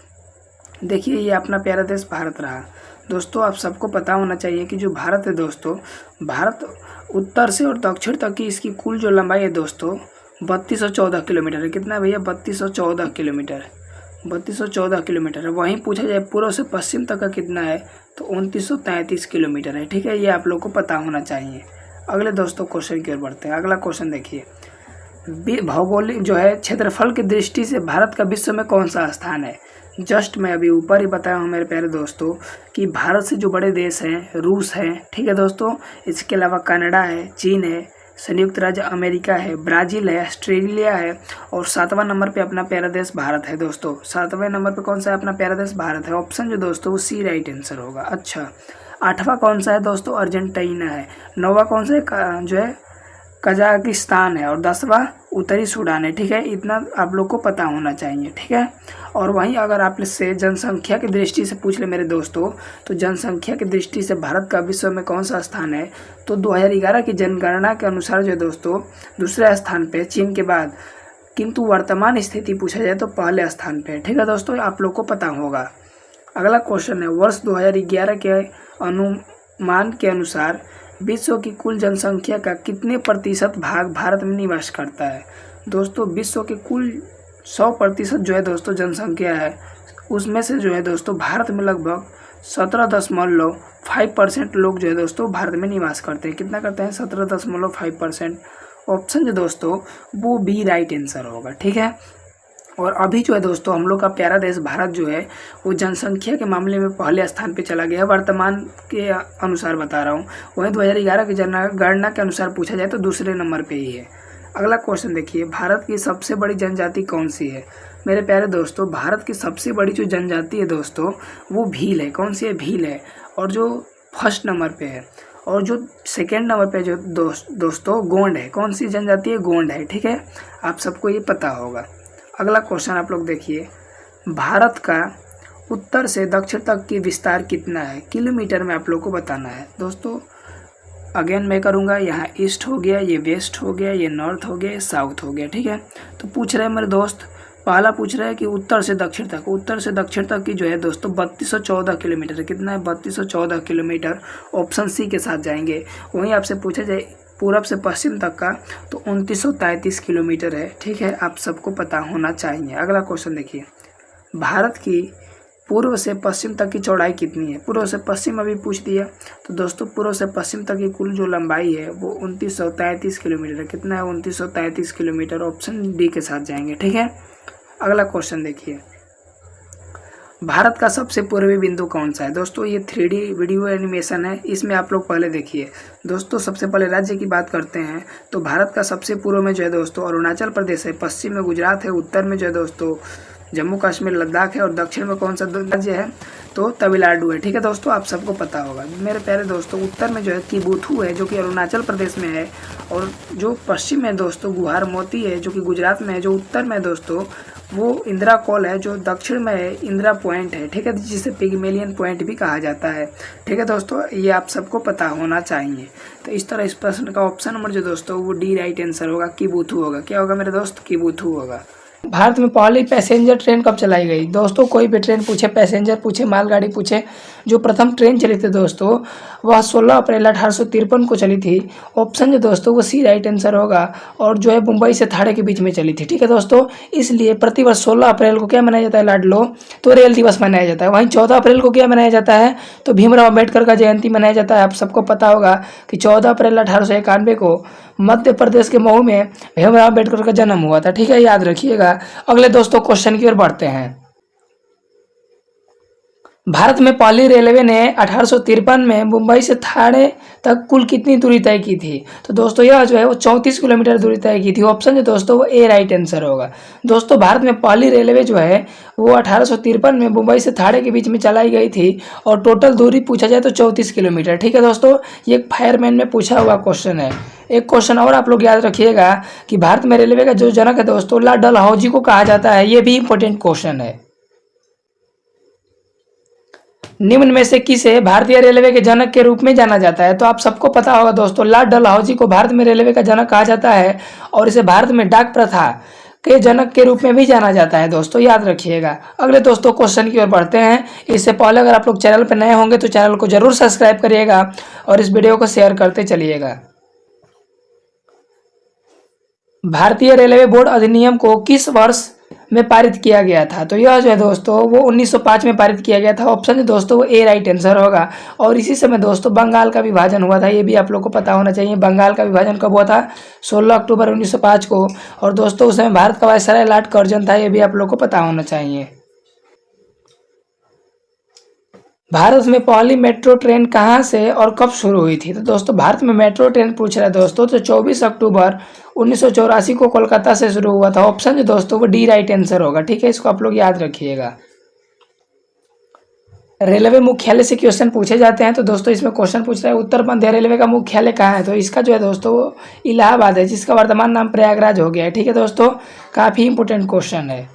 देखिए, ये अपना प्यारा देश भारत रहा। दोस्तों आप सबको पता होना चाहिए कि जो भारत है दोस्तों, भारत उत्तर से और दक्षिण तक की इसकी कुल जो लंबाई है दोस्तों 3214 किलोमीटर है। कितना है भैया? 3214 किलोमीटर, 3214 किलोमीटर है। वहीं पूछा जाए पूर्व से पश्चिम तक का कितना है, तो 2933 किलोमीटर है। ठीक है, ये आप लोग को पता होना चाहिए। अगले दोस्तों क्वेश्चन की ओर बढ़ते हैं। अगला क्वेश्चन देखिए, भौगोलिक जो है क्षेत्रफल की दृष्टि से भारत का विश्व में कौन सा स्थान है। जस्ट मैं अभी ऊपर ही बताया हूँ मेरे प्यारे दोस्तों कि भारत से जो बड़े देश हैं रूस है, ठीक है दोस्तों, इसके अलावा कनाडा है, चीन है, संयुक्त राज्य अमेरिका है, ब्राज़ील है, ऑस्ट्रेलिया है, और 7वां नंबर पे अपना प्यारा देश भारत है। दोस्तों 7वें नंबर पे कौन सा है? अपना प्यारा देश भारत है। ऑप्शन जो दोस्तों वो सी राइट आंसर होगा। अच्छा, 8वां कौन सा है दोस्तों? अर्जेंटीना है। 9वां कौन सा है? जो है कजाकिस्तान है। और 10वां उत्तरी सूडान है। ठीक है, इतना आप लोग को पता होना चाहिए। ठीक है, और वहीं अगर आप से जनसंख्या की दृष्टि से पूछ ले मेरे दोस्तों, तो जनसंख्या की दृष्टि से भारत का विश्व में कौन सा स्थान है, तो 2011 की जनगणना के अनुसार जो है दोस्तों दूसरे स्थान पे चीन के बाद, किंतु वर्तमान स्थिति पूछा जाए तो पहले स्थान पे है। ठीक है दोस्तों, आप लोग को पता होगा। अगला क्वेश्चन है, वर्ष 2011 के अनुमान के अनुसार विश्व की कुल जनसंख्या का कितने प्रतिशत भाग भारत में निवास करता है। दोस्तों विश्व के कुल 100% जो है दोस्तों जनसंख्या है, उसमें से जो है दोस्तों भारत में लगभग 17.5% लोग जो है दोस्तों भारत में निवास करते हैं। कितना करते हैं? 17.5%। ऑप्शन जो दोस्तों वो बी राइट आंसर होगा। ठीक है, और अभी जो है दोस्तों हम लोग का प्यारा देश भारत जो है वो जनसंख्या के मामले में पहले स्थान पे चला गया है, वर्तमान के अनुसार बता रहा हूँ। वहीं 2011 की जनगणना के अनुसार पूछा जाए तो दूसरे नंबर पे ही है। अगला क्वेश्चन देखिए, भारत की सबसे बड़ी जनजाति कौन सी है। मेरे प्यारे दोस्तों भारत की सबसे बड़ी जो जनजाति है दोस्तों वो भील है। कौन सी है? भील है। और जो फर्स्ट नंबर पे है, और जो सेकेंड नंबर पे जो दोस्तों गोंड है। कौन सी जनजाति है? गोंड है। ठीक है, आप सबको ये पता होगा। अगला क्वेश्चन आप लोग देखिए, भारत का उत्तर से दक्षिण तक की विस्तार कितना है किलोमीटर में, आप लोग को बताना है। दोस्तों अगेन मैं करूँगा, यहाँ ईस्ट हो गया, ये वेस्ट हो गया, ये नॉर्थ हो गया, ये साउथ हो गया। ठीक है, तो पूछ रहे हैं मेरे दोस्त, पहला पूछ रहा है कि उत्तर से दक्षिण तक, उत्तर से दक्षिण तक की जो है दोस्तों 3214 किलोमीटर है। कितना है? 3214 किलोमीटर। ऑप्शन सी के साथ जाएंगे। वहीं आपसे पूछा जाए पूरब से पश्चिम तक का, तो 2933 किलोमीटर है। ठीक है, आप सबको पता होना चाहिए। अगला क्वेश्चन देखिए, भारत की पूर्व से पश्चिम तक की चौड़ाई कितनी है। पूर्व से पश्चिम अभी पूछ दिया, तो दोस्तों पूर्व से पश्चिम तक की कुल जो लंबाई है वो 2933 किलोमीटर है। कितना है? 2933 किलोमीटर। ऑप्शन डी के साथ जाएंगे। ठीक है, अगला क्वेश्चन देखिए, भारत का सबसे पूर्वी बिंदु कौन सा है। दोस्तों ये 3D वीडियो एनिमेशन है, इसमें आप लोग पहले देखिए। दोस्तों सबसे पहले राज्य की बात करते हैं, तो भारत का सबसे पूर्व में जो है दोस्तों अरुणाचल प्रदेश है, पश्चिम में गुजरात है, उत्तर में जो है दोस्तों जम्मू कश्मीर लद्दाख है, और दक्षिण में कौन सा राज्य है, तो तमिलनाडु है। ठीक है दोस्तों, आप सबको पता होगा। मेरे प्यारे दोस्तों उत्तर में जो है किबुथु है जो कि अरुणाचल प्रदेश में है, और जो पश्चिम में दोस्तों गुहार मोती है जो कि गुजरात में है, जो उत्तर में दोस्तों वो इंदिरा कॉल है, जो दक्षिण में है इंदिरा पॉइंट है। ठीक है, जिसे पिग्मेलियन पॉइंट भी कहा जाता है। ठीक है दोस्तों, ये आप सबको पता होना चाहिए। तो इस तरह इस प्रश्न का ऑप्शन नंबर जो दोस्तों वो डी राइट आंसर होगा, किबुथु होगा। क्या होगा मेरे दोस्त? किबुथु होगा। भारत में पहली पैसेंजर ट्रेन कब चलाई गई। दोस्तों कोई भी ट्रेन पूछे, पैसेंजर पूछे, मालगाड़ी पूछे, जो प्रथम ट्रेन चली थी दोस्तों वह 16 अप्रैल 1853 को चली थी। ऑप्शन जो दोस्तों वो सी राइट आंसर होगा, और जो है मुंबई से थाने के बीच में चली थी। ठीक है दोस्तों, इसलिए प्रतिवर्ष 16 अप्रैल को क्या मनाया जाता है लाडलो, तो रेल दिवस मनाया जाता है। वहीं 14 अप्रैल को क्या मनाया जाता है, तो भीमराव अम्बेडकर का जयंती मनाया जाता है। आप सबको पता होगा कि 14 अप्रैल 1891 को मध्य प्रदेश के मऊ में भीमराव अम्बेडकर का जन्म हुआ था। ठीक है, याद रखिएगा। अगले दोस्तों क्वेश्चन की ओर बढ़ते हैं। भारत में पहली रेलवे ने 1853 में मुंबई से ठाणे तक कुल कितनी दूरी तय की थी? तो दोस्तों यह जो है वो 34 किलोमीटर दूरी तय की थी। ऑप्शन जो दोस्तों वो ए राइट आंसर होगा। दोस्तों भारत में पहली रेलवे जो है वो 1853 में मुंबई से ठाणे के बीच में चलाई गई थी और टोटल दूरी पूछा जाए तो 34 किलोमीटर। ठीक है दोस्तों, ये फायरमैन में पूछा हुआ क्वेश्चन है। एक क्वेश्चन और आप लोग याद रखिएगा कि भारत में रेलवे का जो जनक है दोस्तों लॉर्ड डलहौजी को कहा जाता है। ये भी इंपॉर्टेंट क्वेश्चन है। निम्न में से किसे भारतीय रेलवे के जनक के रूप में जाना जाता है? तो आप सबको पता होगा दोस्तों, लॉर्ड डलहौजी को भारत में रेलवे का जनक कहा जाता है और इसे भारत में डाक प्रथा के जनक के रूप में भी जाना जाता है। दोस्तों याद रखिएगा। अगले दोस्तों क्वेश्चन की ओर बढ़ते हैं। इससे पहले अगर आप लोग चैनल पर नए होंगे तो चैनल को जरूर सब्सक्राइब करिएगा और इस वीडियो को शेयर करते चलिएगा। भारतीय रेलवे बोर्ड अधिनियम को किस वर्ष में पारित किया गया था? तो यह जो है दोस्तों वो 1905 में पारित किया गया था। ऑप्शन दोस्तों वो ए राइट आंसर होगा। और इसी समय दोस्तों बंगाल का विभाजन हुआ था। ये भी आप लोग को पता होना चाहिए। बंगाल का विभाजन कब हुआ था? 16 अक्टूबर 1905 को। और दोस्तों उस समय भारत का वायसराय लॉर्ड कर्जन था। ये भी आप लोग को पता होना चाहिए। भारत में पहली मेट्रो ट्रेन कहाँ से और कब शुरू हुई थी? तो दोस्तों भारत में मेट्रो ट्रेन पूछ रहा है दोस्तों, तो 24 अक्टूबर 1984 को कोलकाता से शुरू हुआ था। ऑप्शन जो दोस्तों वो डी राइट आंसर होगा। ठीक है, इसको आप लोग याद रखिएगा। रेलवे मुख्यालय से क्वेश्चन पूछे जाते हैं। तो दोस्तों इसमें क्वेश्चन पूछ रहा है उत्तर मध्य रेलवे का मुख्यालय कहाँ है? तो इसका जो है दोस्तों वो इलाहाबाद है, जिसका वर्तमान नाम प्रयागराज हो गया है। ठीक है दोस्तों, काफी इंपोर्टेंट क्वेश्चन है।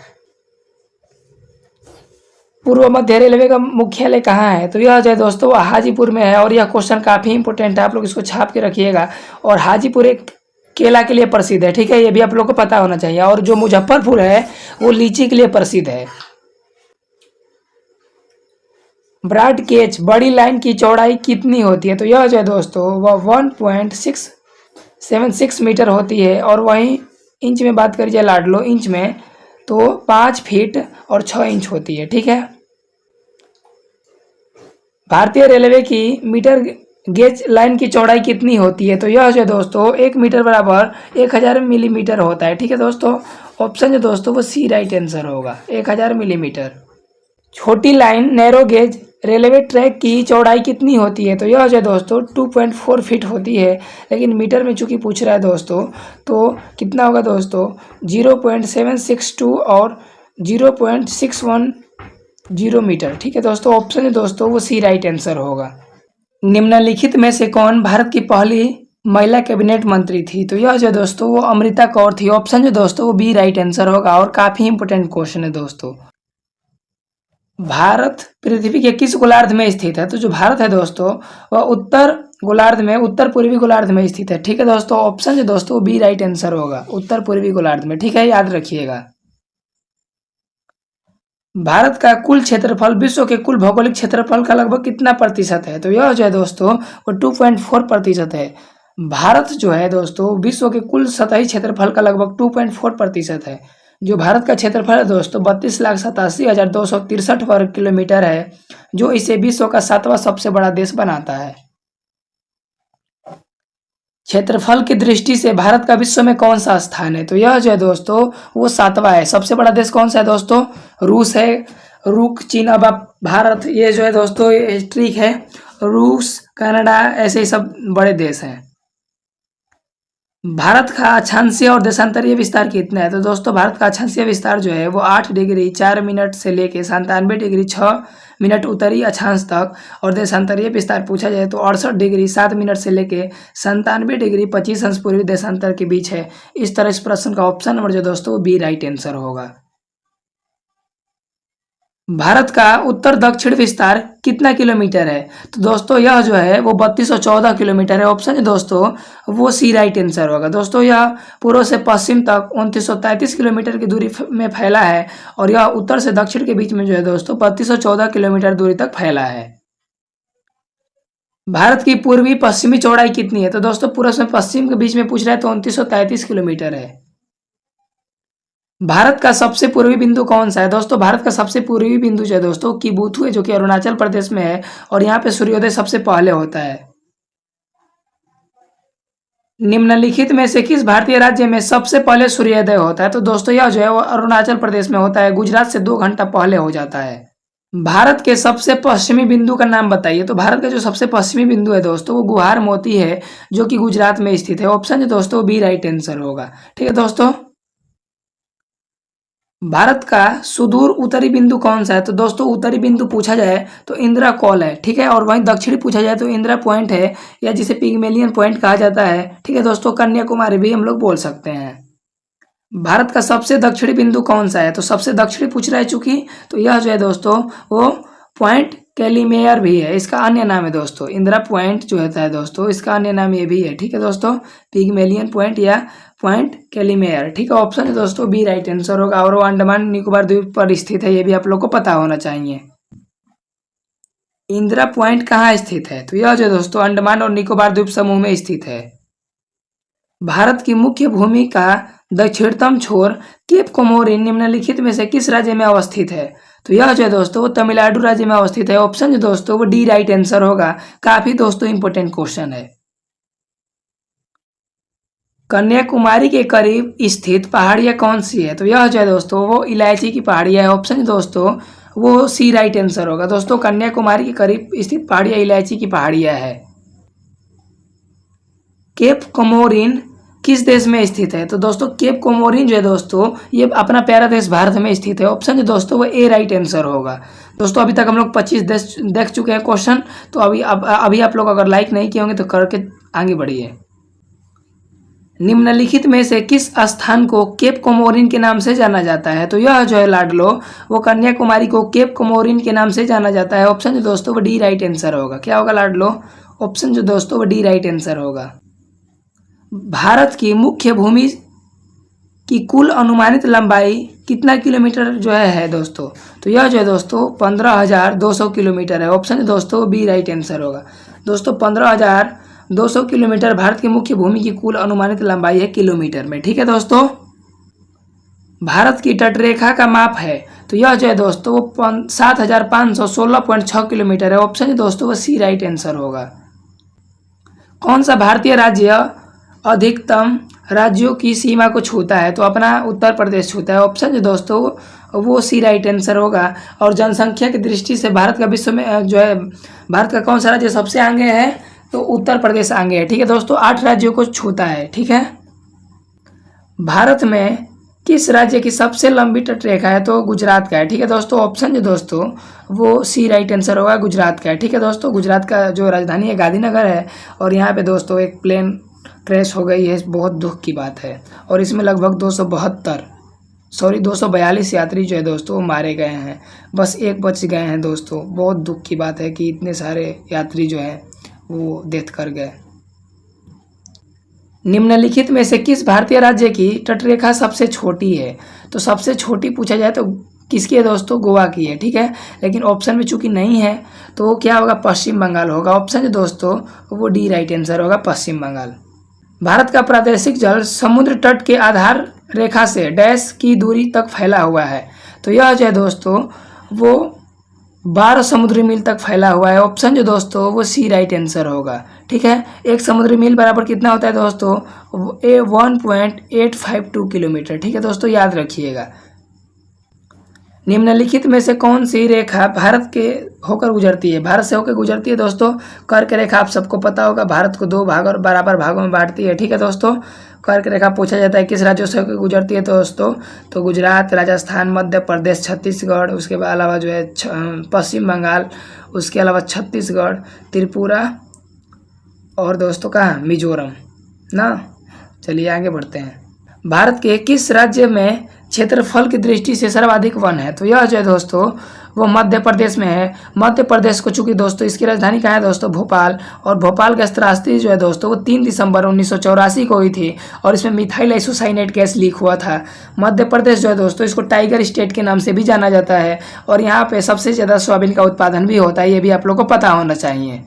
पूर्व मध्य रेलवे का मुख्यालय कहाँ है? तो यह जो है दोस्तों हाजीपुर में है। और यह क्वेश्चन काफ़ी इंपॉर्टेंट है, आप लोग इसको छाप के रखिएगा। और हाजीपुर एक केला के लिए प्रसिद्ध है। ठीक है, ये भी आप लोग को पता होना चाहिए। और जो मुजफ्फरपुर है वो लीची के लिए प्रसिद्ध है। ब्रॉड गेज बड़ी लाइन की चौड़ाई कितनी होती है? तो यह जो है दोस्तों वह 1.676 मीटर होती है। और वहीं इंच में बात करिए लाडलो इंच में, तो 5 फीट और 6 इंच होती है। ठीक है, भारतीय रेलवे की मीटर गेज लाइन की चौड़ाई कितनी होती है? तो यह जो दोस्तों 1 मीटर बराबर 1000 मिलीमीटर होता है। ठीक है दोस्तों, ऑप्शन जो दोस्तों वो सी राइट आंसर होगा, 1000 मिलीमीटर। छोटी line narrow gauge railway track की चौड़ाई कितनी होती है? तो यह जो दोस्तों 2.4 फीट होती है। लेकिन मीटर में चूंकि पूछ रहा है दोस्तों, तो कितना होगा दोस्तों 0.762 और 0.610 मीटर। ठीक है दोस्तों, ऑप्शन है दोस्तों वो सी राइट आंसर होगा। निम्नलिखित में से कौन भारत की पहली महिला कैबिनेट मंत्री थी? तो यह जो दोस्तों वो अमृता कौर थी। ऑप्शन जो दोस्तों वो बी राइट आंसर होगा। और काफी इंपोर्टेंट क्वेश्चन है दोस्तों। भारत पृथ्वी के किस गोलार्ध में स्थित है? तो जो भारत है दोस्तों वह उत्तर गोलार्ध में, उत्तर पूर्वी गोलार्ध में स्थित है। ठीक है दोस्तों, ऑप्शन जो दोस्तों बी राइट आंसर होगा, उत्तर पूर्वी गोलार्ध में। ठीक है, याद रखिएगा। भारत का कुल क्षेत्रफल विश्व के कुल भौगोलिक क्षेत्रफल का लगभग कितना प्रतिशत है? तो यह जो है दोस्तों वो 2.4% है। भारत जो है दोस्तों विश्व के कुल सतही क्षेत्रफल का लगभग 2.4% है। जो भारत का क्षेत्रफल है दोस्तों 32,87,263 वर्ग किलोमीटर है, जो इसे विश्व का 7वां सबसे बड़ा देश बनाता है। क्षेत्रफल की दृष्टि से भारत का विश्व में कौन सा स्थान है? तो यह जो है दोस्तों वो 7वां है। सबसे बड़ा देश कौन सा है दोस्तों? रूस है। रुक चीन, अब आप भारत, ये जो है दोस्तों ये ट्रिक है। रूस, कनाडा, ऐसे ही सब बड़े देश हैं। भारत का अक्षांशीय और देशांतरीय विस्तार कितना है? तो दोस्तों भारत का अक्षांशीय विस्तार जो है वो 8 डिग्री 4 मिनट से लेके 97 डिग्री 6 मिनट उत्तरी अक्षांश तक। और देशांतरीय विस्तार पूछा जाए तो 68 डिग्री 7 मिनट से लेके 97 डिग्री 25 अंश पूर्वी देशांतर के बीच है। इस तरह इस प्रश्न का ऑप्शन नंबर जो दोस्तों बी राइट आंसर होगा। भारत का उत्तर दक्षिण विस्तार कितना किलोमीटर है? तो दोस्तों यह जो है वो 3214 किलोमीटर है। ऑप्शन है दोस्तों वो सी राइट आंसर होगा। दोस्तों यह पूर्व से पश्चिम तक 2933 किलोमीटर की दूरी में फैला है। और यह उत्तर से दक्षिण के बीच में जो है दोस्तों 3214 किलोमीटर दूरी तक फैला है। भारत की पूर्वी पश्चिमी चौड़ाई कितनी है? तो दोस्तों पूर्व से पश्चिम के बीच में पूछ रहा है तो 2933 किलोमीटर है। भारत का सबसे पूर्वी बिंदु कौन सा है? दोस्तों भारत का सबसे पूर्वी बिंदु जो है दोस्तों किबुथु है, जो कि अरुणाचल प्रदेश में है। और यहाँ पे सूर्योदय सबसे पहले होता है। निम्नलिखित में से किस भारतीय राज्य में सबसे पहले सूर्योदय होता है? तो दोस्तों यह जो है वो अरुणाचल प्रदेश में होता है। गुजरात से 2 घंटा पहले हो जाता है। भारत के सबसे पश्चिमी बिंदु का नाम बताइए। तो भारत का जो सबसे पश्चिमी बिंदु है दोस्तों वो गुहार मोती है, जो कि गुजरात में स्थित है। ऑप्शन जो दोस्तों बी राइट आंसर होगा। ठीक है दोस्तों। भारत का सुदूर उत्तरी बिंदु कौन सा है? तो दोस्तों उत्तरी बिंदु पूछा जाए तो इंदिरा कॉल है। ठीक है। और वहीं दक्षिणी पूछा जाए तो इंदिरा पॉइंट है, या जिसे पिग्मेलियन पॉइंट कहा जाता है। ठीक है दोस्तों। कन्याकुमारी भी हम लोग बोल सकते हैं। भारत का सबसे दक्षिणी बिंदु कौन सा है? तो सबसे दक्षिणी पूछ रहा है चूंकि, तो यह जो है दोस्तों वो पॉइंट कैलीमेयर भी है। इसका अन्य नाम है दोस्तों इंदिरा पॉइंट जो होता है दोस्तों, इसका अन्य नाम ये भी है। ठीक है दोस्तों। पिग्मेलियन पॉइंट या पॉइंट कैलीमेयर। ठीक है। ऑप्शन है दोस्तों बी राइट आंसर होगा। और वो अंडमान निकोबार द्वीप पर स्थित है, ये भी आप लोग को पता होना चाहिए। इंदिरा पॉइंट कहाँ स्थित है? तो यह जो है दोस्तों अंडमान और निकोबार द्वीप समूह में स्थित है। भारत की मुख्य भूमि का दक्षिणतम छोर केप कोमोरिन निम्नलिखित में से किस राज्य में अवस्थित है? तो यह जो है दोस्तों वो तमिलनाडु राज्य में अवस्थित है। ऑप्शन जो दोस्तों वो डी राइट आंसर होगा। काफी दोस्तों इंपोर्टेंट क्वेश्चन है। कन्याकुमारी के करीब स्थित पहाड़ियाँ कौन सी है? तो यह जो है दोस्तों वो इलायची की पहाड़ियाँ है। ऑप्शन दोस्तों वो सी राइट आंसर होगा। दोस्तों कन्याकुमारी के करीब स्थित पहाड़ियाँ इलायची की पहाड़ियाँ है। केप कोमोरिन किस देश में स्थित है? तो दोस्तों केप कोमोरिन जो है दोस्तों ये अपना प्यारा देश भारत में स्थित है। ऑप्शन जो दोस्तों वो ए राइट आंसर होगा। दोस्तों अभी तक हम लोग 25 देश देख चुके हैं क्वेश्चन। तो अभी आप लोग अगर लाइक नहीं किए होंगे तो करके आगे बढ़िए। निम्नलिखित में से किस स्थान को केप कोमोरिन के नाम से जाना जाता है? तो यह जो है लाडलो वो कन्याकुमारी को केप कोमोरिन के नाम से जाना जाता है। ऑप्शन जो दोस्तों वो डी राइट आंसर होगा। क्या होगा लाडलो? ऑप्शन जो दोस्तों वो डी राइट आंसर होगा। भारत की मुख्य भूमि की कुल अनुमानित लंबाई कितना किलोमीटर जो है दोस्तों? तो यह जो है दोस्तों 15,200 किलोमीटर है। ऑप्शन दोस्तों बी राइट आंसर होगा। दोस्तों 15,200 किलोमीटर भारत की मुख्य भूमि की कुल अनुमानित लंबाई है किलोमीटर में। ठीक है दोस्तों। भारत की तटरेखा का माप है। तो यह जो है दोस्तों वो 7,516.6 किलोमीटर है। ऑप्शन दोस्तों वो सी राइट आंसर होगा। कौन सा भारतीय राज्य अधिकतम राज्यों की सीमा को छूता है? तो अपना उत्तर प्रदेश छूता है। ऑप्शन जो दोस्तों वो सी राइट आंसर होगा। और जनसंख्या की दृष्टि से भारत का विश्व में जो है भारत का कौन सा राज्य सबसे आगे है? तो उत्तर प्रदेश आगे है। ठीक है दोस्तों। 8 राज्यों को छूता है। ठीक है। भारत में किस राज्य की सबसे लंबी तटरेखा है? तो गुजरात का है। ठीक है दोस्तों। ऑप्शन जो दोस्तों वो सी राइट आंसर होगा। गुजरात का है। ठीक है दोस्तों। गुजरात का जो राजधानी है गांधीनगर है। और यहाँ पे दोस्तों एक प्लेन क्रैश हो गई है, बहुत दुख की बात है। और इसमें लगभग 242 यात्री जो है दोस्तों मारे गए हैं। बस एक बच गए हैं दोस्तों। बहुत दुख की बात है कि इतने सारे यात्री जो हैं वो डेथ कर गए। निम्नलिखित में से किस भारतीय राज्य की तटरेखा सबसे छोटी है? तो सबसे छोटी पूछा जाए तो किसकी है दोस्तों? गोवा की है। ठीक है। लेकिन ऑप्शन में चूंकि नहीं है तो वो क्या होगा? पश्चिम बंगाल होगा। ऑप्शन दोस्तों वो डी राइट आंसर होगा। पश्चिम बंगाल। भारत का प्रादेशिक जल समुद्र तट के आधार रेखा से डैश की दूरी तक फैला हुआ है। तो यह जो है दोस्तों वो 12 समुद्री मील तक फैला हुआ है। ऑप्शन जो दोस्तों वो सी राइट आंसर होगा। ठीक है। एक समुद्री मील बराबर कितना होता है दोस्तों? 1.852 किलोमीटर। ठीक है दोस्तों। याद रखिएगा। निम्नलिखित में से कौन सी रेखा भारत के होकर गुजरती है? भारत से होकर गुजरती है दोस्तों कर्क रेखा। आप सबको पता होगा भारत को 2 भाग और बराबर भागों में बांटती है। ठीक है दोस्तों। कर्क रेखा पूछा जाता है किस राज्यों से होकर गुजरती है दोस्तों? तो गुजरात, राजस्थान, मध्य प्रदेश, छत्तीसगढ़, उसके अलावा जो है पश्चिम बंगाल, उसके अलावा छत्तीसगढ़, त्रिपुरा और दोस्तों कहाँ? मिजोरम ना। चलिए आगे बढ़ते हैं। भारत के किस राज्य में क्षेत्रफल की दृष्टि से सर्वाधिक वन है? तो यह जो है दोस्तों वो मध्य प्रदेश में है। मध्य प्रदेश को चूंकि दोस्तों इसकी राजधानी कहाँ है दोस्तों? भोपाल। और भोपाल का त्रासदी जो है दोस्तों वो 3 दिसंबर 1984 को हुई थी। और इसमें मिथाइल आइसोसाइनेट गैस लीक हुआ था। मध्य प्रदेश जो है दोस्तों इसको टाइगर स्टेट के नाम से भी जाना जाता है। और यहाँ पे सबसे ज़्यादा सोयाबीन का उत्पादन भी होता है। ये भी आप लोग को पता होना चाहिए।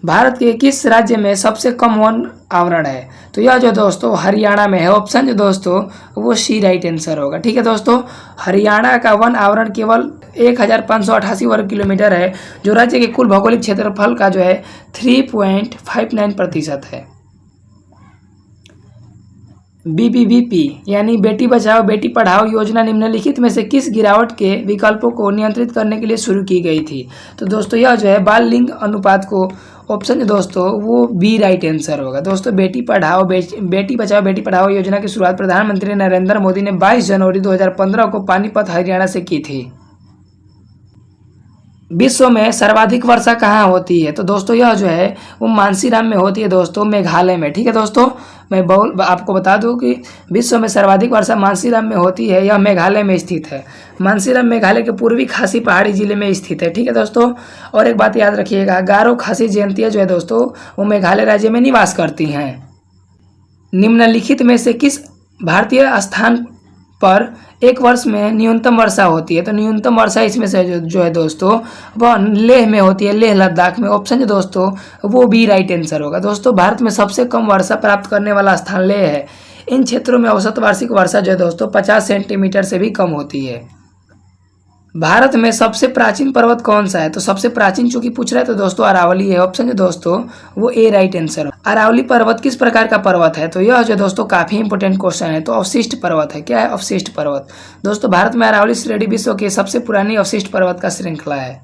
भारत के किस राज्य में सबसे कम वन आवरण है? तो यह जो दोस्तों हरियाणा में है। ऑप्शन जो दोस्तों वो सी राइट आंसर होगा। ठीक है दोस्तों। हरियाणा का वन आवरण केवल 1,588 वर्ग किलोमीटर है, जो राज्य के कुल भौगोलिक क्षेत्रफल का जो है 3.59% है। बीबीबीपी यानी बेटी बचाओ बेटी पढ़ाओ योजना निम्नलिखित में से किस गिरावट के विकल्पों को नियंत्रित करने के लिए शुरू की गई थी? तो दोस्तों यह जो है बाल लिंग अनुपात को ऑप्शन है दोस्तों वो बी राइट आंसर होगा। दोस्तों बेटी बचाओ बेटी पढ़ाओ योजना की शुरुआत प्रधानमंत्री नरेंद्र मोदी ने 22 जनवरी 2015 को पानीपत हरियाणा से की थी। विश्व में सर्वाधिक वर्षा कहाँ होती है? तो दोस्तों यह जो है वो मानसीराम में होती है दोस्तों, मेघालय में। ठीक है दोस्तों, मैं आपको बता दूं कि विश्व में सर्वाधिक वर्षा मानसीराम में होती है, यह मेघालय में स्थित है। मानसीराम मेघालय के पूर्वी खासी पहाड़ी जिले में स्थित है। ठीक है दोस्तों, और एक बात याद रखिएगा, गारो खासी जयंतिया जो है दोस्तों वो मेघालय राज्य में निवास करती हैं। निम्नलिखित में से किस भारतीय स्थान पर एक वर्ष में न्यूनतम वर्षा होती है? तो न्यूनतम वर्षा इसमें से जो है दोस्तों वह लेह में होती है, लेह लद्दाख में। ऑप्शन है दोस्तों वो भी राइट आंसर होगा। दोस्तों भारत में सबसे कम वर्षा प्राप्त करने वाला स्थान लेह है। इन क्षेत्रों में औसत वार्षिक वर्षा जो है दोस्तों 50 सेंटीमीटर से भी कम होती है। भारत में सबसे प्राचीन पर्वत कौन सा है? तो सबसे प्राचीन चूंकि पूछ रहा है तो दोस्तों अरावली है। ऑप्शन है दोस्तों वो ए राइट आंसर। अरावली पर्वत किस प्रकार का पर्वत है? तो यह जो दोस्तों काफी इंपोर्टेंट क्वेश्चन है। तो अवशिष्ट पर्वत है। क्या है? अवशिष्ट पर्वत। दोस्तों भारत में अरावली श्रेणी विश्व की सबसे पुरानी अवशिष्ट पर्वत का श्रृंखला है।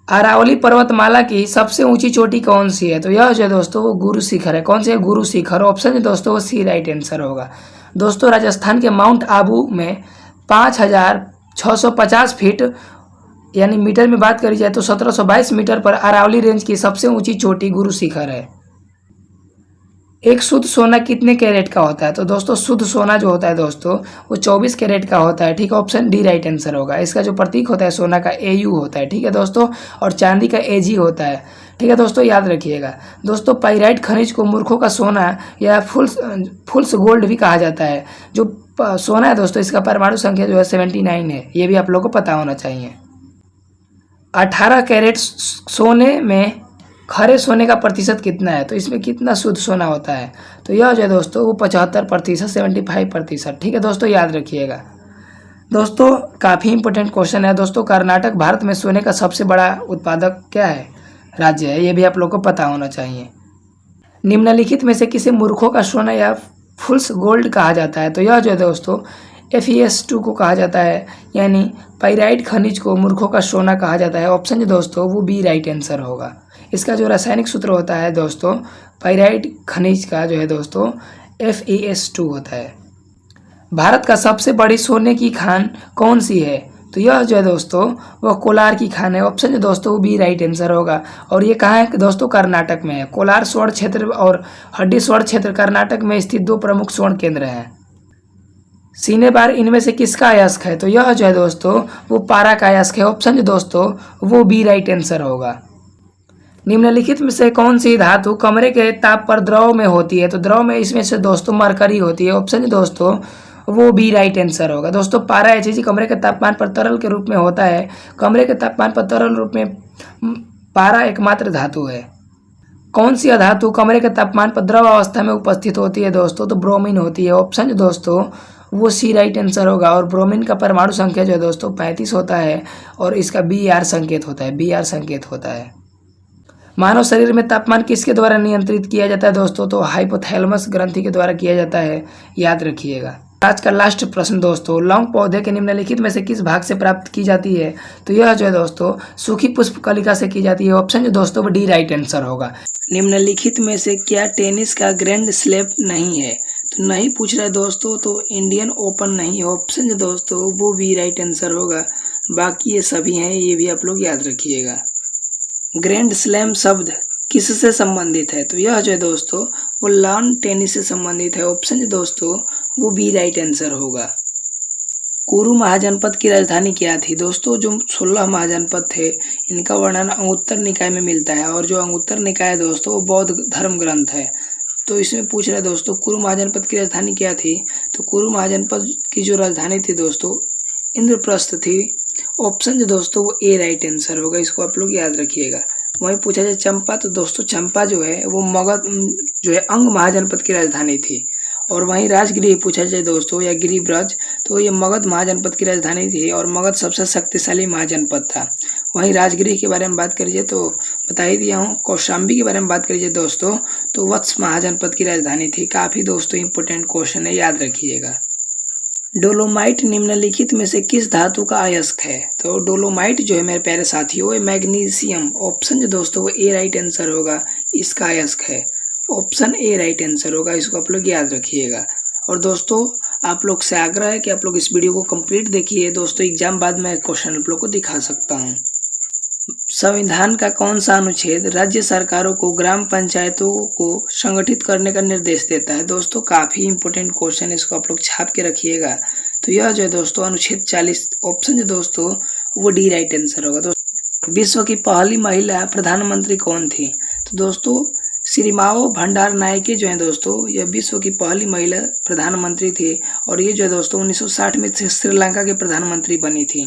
अरावली पर्वतमाला की सबसे ऊंची चोटी कौन सी है? तो यह जो है दोस्तों वो गुरु शिखर है। कौन सी है? गुरु शिखर। ऑप्शन है दोस्तों वो सी राइट आंसर होगा। दोस्तों राजस्थान के माउंट आबू में 5,650 फीट यानी मीटर में बात करी जाए तो 1722 मीटर पर अरावली रेंज की सबसे ऊंची चोटी गुरु शिखर है। एक शुद्ध सोना कितने कैरेट का होता है? तो दोस्तों शुद्ध सोना जो होता है दोस्तों वो 24 कैरेट का होता है। ठीक है, ऑप्शन डी राइट आंसर होगा। इसका जो प्रतीक होता है सोना का AU होता है। ठीक है दोस्तों, और चांदी का AG होता है। ठीक है दोस्तों, याद रखिएगा। दोस्तों पाइराइट खनिज को मूर्खों का सोना या फुल्स गोल्ड भी कहा जाता है। जो सोना है दोस्तों इसका परमाणु संख्या जो है 79 है। ये भी आप लोगों को पता होना चाहिए। 18 कैरेट सोने में खरे सोने का प्रतिशत कितना है? तो इसमें कितना शुद्ध सोना होता है? तो यह जो है दोस्तों वो 75%, 75%। ठीक है दोस्तों, याद रखिएगा। दोस्तों काफ़ी इंपॉर्टेंट क्वेश्चन है दोस्तों। कर्नाटक भारत में सोने का सबसे बड़ा उत्पादक क्या है? राज्य है। ये भी आप लोग को पता होना चाहिए। निम्नलिखित में से किसे मूर्खों का सोना या फुल्स गोल्ड कहा जाता है? तो यह जो है दोस्तों FeS2 को कहा जाता है, यानी पाइराइट खनिज को मूर्खों का सोना कहा जाता है। ऑप्शन जो दोस्तों वो बी राइट आंसर होगा। इसका जो रासायनिक सूत्र होता है दोस्तों पाइराइट खनिज का जो है दोस्तों FeS2 होता है। भारत का सबसे बड़ी सोने की खान कौन सी है? तो यह जो है दोस्तों वह कोलार की खान है। ऑप्शन जो दोस्तों वो बी राइट आंसर होगा। और ये कहाँ है दोस्तों? कर्नाटक में है। कोलार स्वर्ण क्षेत्र और हड्डी स्वर्ण क्षेत्र कर्नाटक में स्थित 2 प्रमुख स्वर्ण केंद्र हैं। सीने बार इनमें से किसका अयस्क है? तो यह जो है दोस्तों वो पारा का अयस्क है। ऑप्शन जो दोस्तों वो बी राइट आंसर होगा। निम्नलिखित में से कौन सी धातु कमरे के ताप पर द्रव में होती है? तो द्रव में इसमें से दोस्तों मरकरी होती है। ऑप्शन दोस्तों वो बी राइट आंसर होगा। दोस्तों पारा HG कमरे के तापमान पर तरल के रूप में होता है। कमरे के तापमान पर तरल रूप में पारा एकमात्र धातु है। कौन सी अधातु कमरे के तापमान पर द्रव अवस्था में उपस्थित होती है दोस्तों? तो ब्रोमीन होती है। ऑप्शन दोस्तों वो सी राइट आंसर होगा। और ब्रोमीन का परमाणु संख्या जो है दोस्तों 35 होता है और इसका Br संकेत होता है। Br संकेत होता है। मानव शरीर में तापमान किसके द्वारा नियंत्रित किया जाता है दोस्तों? तो हाइपोथैलेमस ग्रंथि के द्वारा किया जाता है। याद रखिएगा। आज का लास्ट प्रश्न दोस्तों, लौंग पौधे के निम्नलिखित में से किस भाग से प्राप्त की जाती है? तो यह जो है दोस्तों सूखी पुष्प कलिका से की जाती है। ऑप्शन जो दोस्तों डी राइट आंसर होगा। निम्नलिखित में से क्या टेनिस का ग्रैंड स्लैम नहीं है? तो नहीं पूछ रहा है दोस्तों, तो इंडियन ओपन नहीं है। ऑप्शन जो दोस्तों वो भी राइट आंसर होगा। बाकी ये सभी हैं, ये भी आप लोग याद रखिएगा। ग्रैंड स्लैम शब्द किससे संबंधित है? तो यह जो है दोस्तों वो लॉन टेनिस से संबंधित है। ऑप्शन जो दोस्तों वो बी राइट आंसर होगा। कुरु महाजनपद की राजधानी क्या थी? दोस्तों जो 16 महाजनपद थे इनका वर्णन अंगुत्तर निकाय में मिलता है। और जो अंगुत्तर निकाय दोस्तों वो बौद्ध धर्म ग्रंथ है। तो इसमें पूछ रहे दोस्तों कुरु महाजनपद की राजधानी क्या थी? तो कुरु महाजनपद की जो राजधानी थी दोस्तों इंद्रप्रस्थ थी। ऑप्शन जो दोस्तों वो ए राइट आंसर होगा। इसको आप लोग याद रखिएगा। वहीं पूछा जाए चंपा, तो दोस्तों चंपा जो है वो मगध जो है अंग महाजनपद की राजधानी थी। और वहीं राजगृह पूछा जाए दोस्तों या गिरिब्रज, तो ये मगध महाजनपद की राजधानी थी और मगध सबसे शक्तिशाली महाजनपद था। वहीं राजगृह के बारे में बात करिए तो बता ही दिया हूँ। कौशाम्बी के बारे में बात करिए दोस्तों, तो वत्स महाजनपद की राजधानी थी। काफी दोस्तों इंपोर्टेंट क्वेश्चन है, याद रखिएगा। डोलोमाइट निम्नलिखित में से किस धातु का अयस्क है? तो डोलोमाइट जो है मेरे प्यारे साथियों, ये मैग्नीशियम, ऑप्शन जो दोस्तों वो ए राइट आंसर होगा, इसका अयस्क है। ऑप्शन ए राइट आंसर होगा, इसको आप लोग याद रखिएगा। और दोस्तों आप लोग से आग्रह है कि आप लोग इस वीडियो को कंप्लीट देखिए दोस्तों, एग्जाम बाद में क्वेश्चन आप लोग को दिखा सकता हूँ। संविधान का कौन सा अनुच्छेद राज्य सरकारों को ग्राम पंचायतों को संगठित करने का निर्देश देता है? दोस्तों काफी इंपोर्टेंट क्वेश्चन, इसको आप लोग छाप के रखिएगा। तो यह जो है दोस्तों अनुच्छेद 40, ऑप्शन जो दोस्तों वो डी राइट आंसर होगा। दोस्तों विश्व की पहली महिला प्रधानमंत्री कौन थी? तो दोस्तों श्रीमावो भंडार नायके जो है दोस्तों, यह विश्व की पहली महिला प्रधानमंत्री थी। और ये जो है दोस्तों 1960 में श्रीलंका के प्रधानमंत्री बनी थी।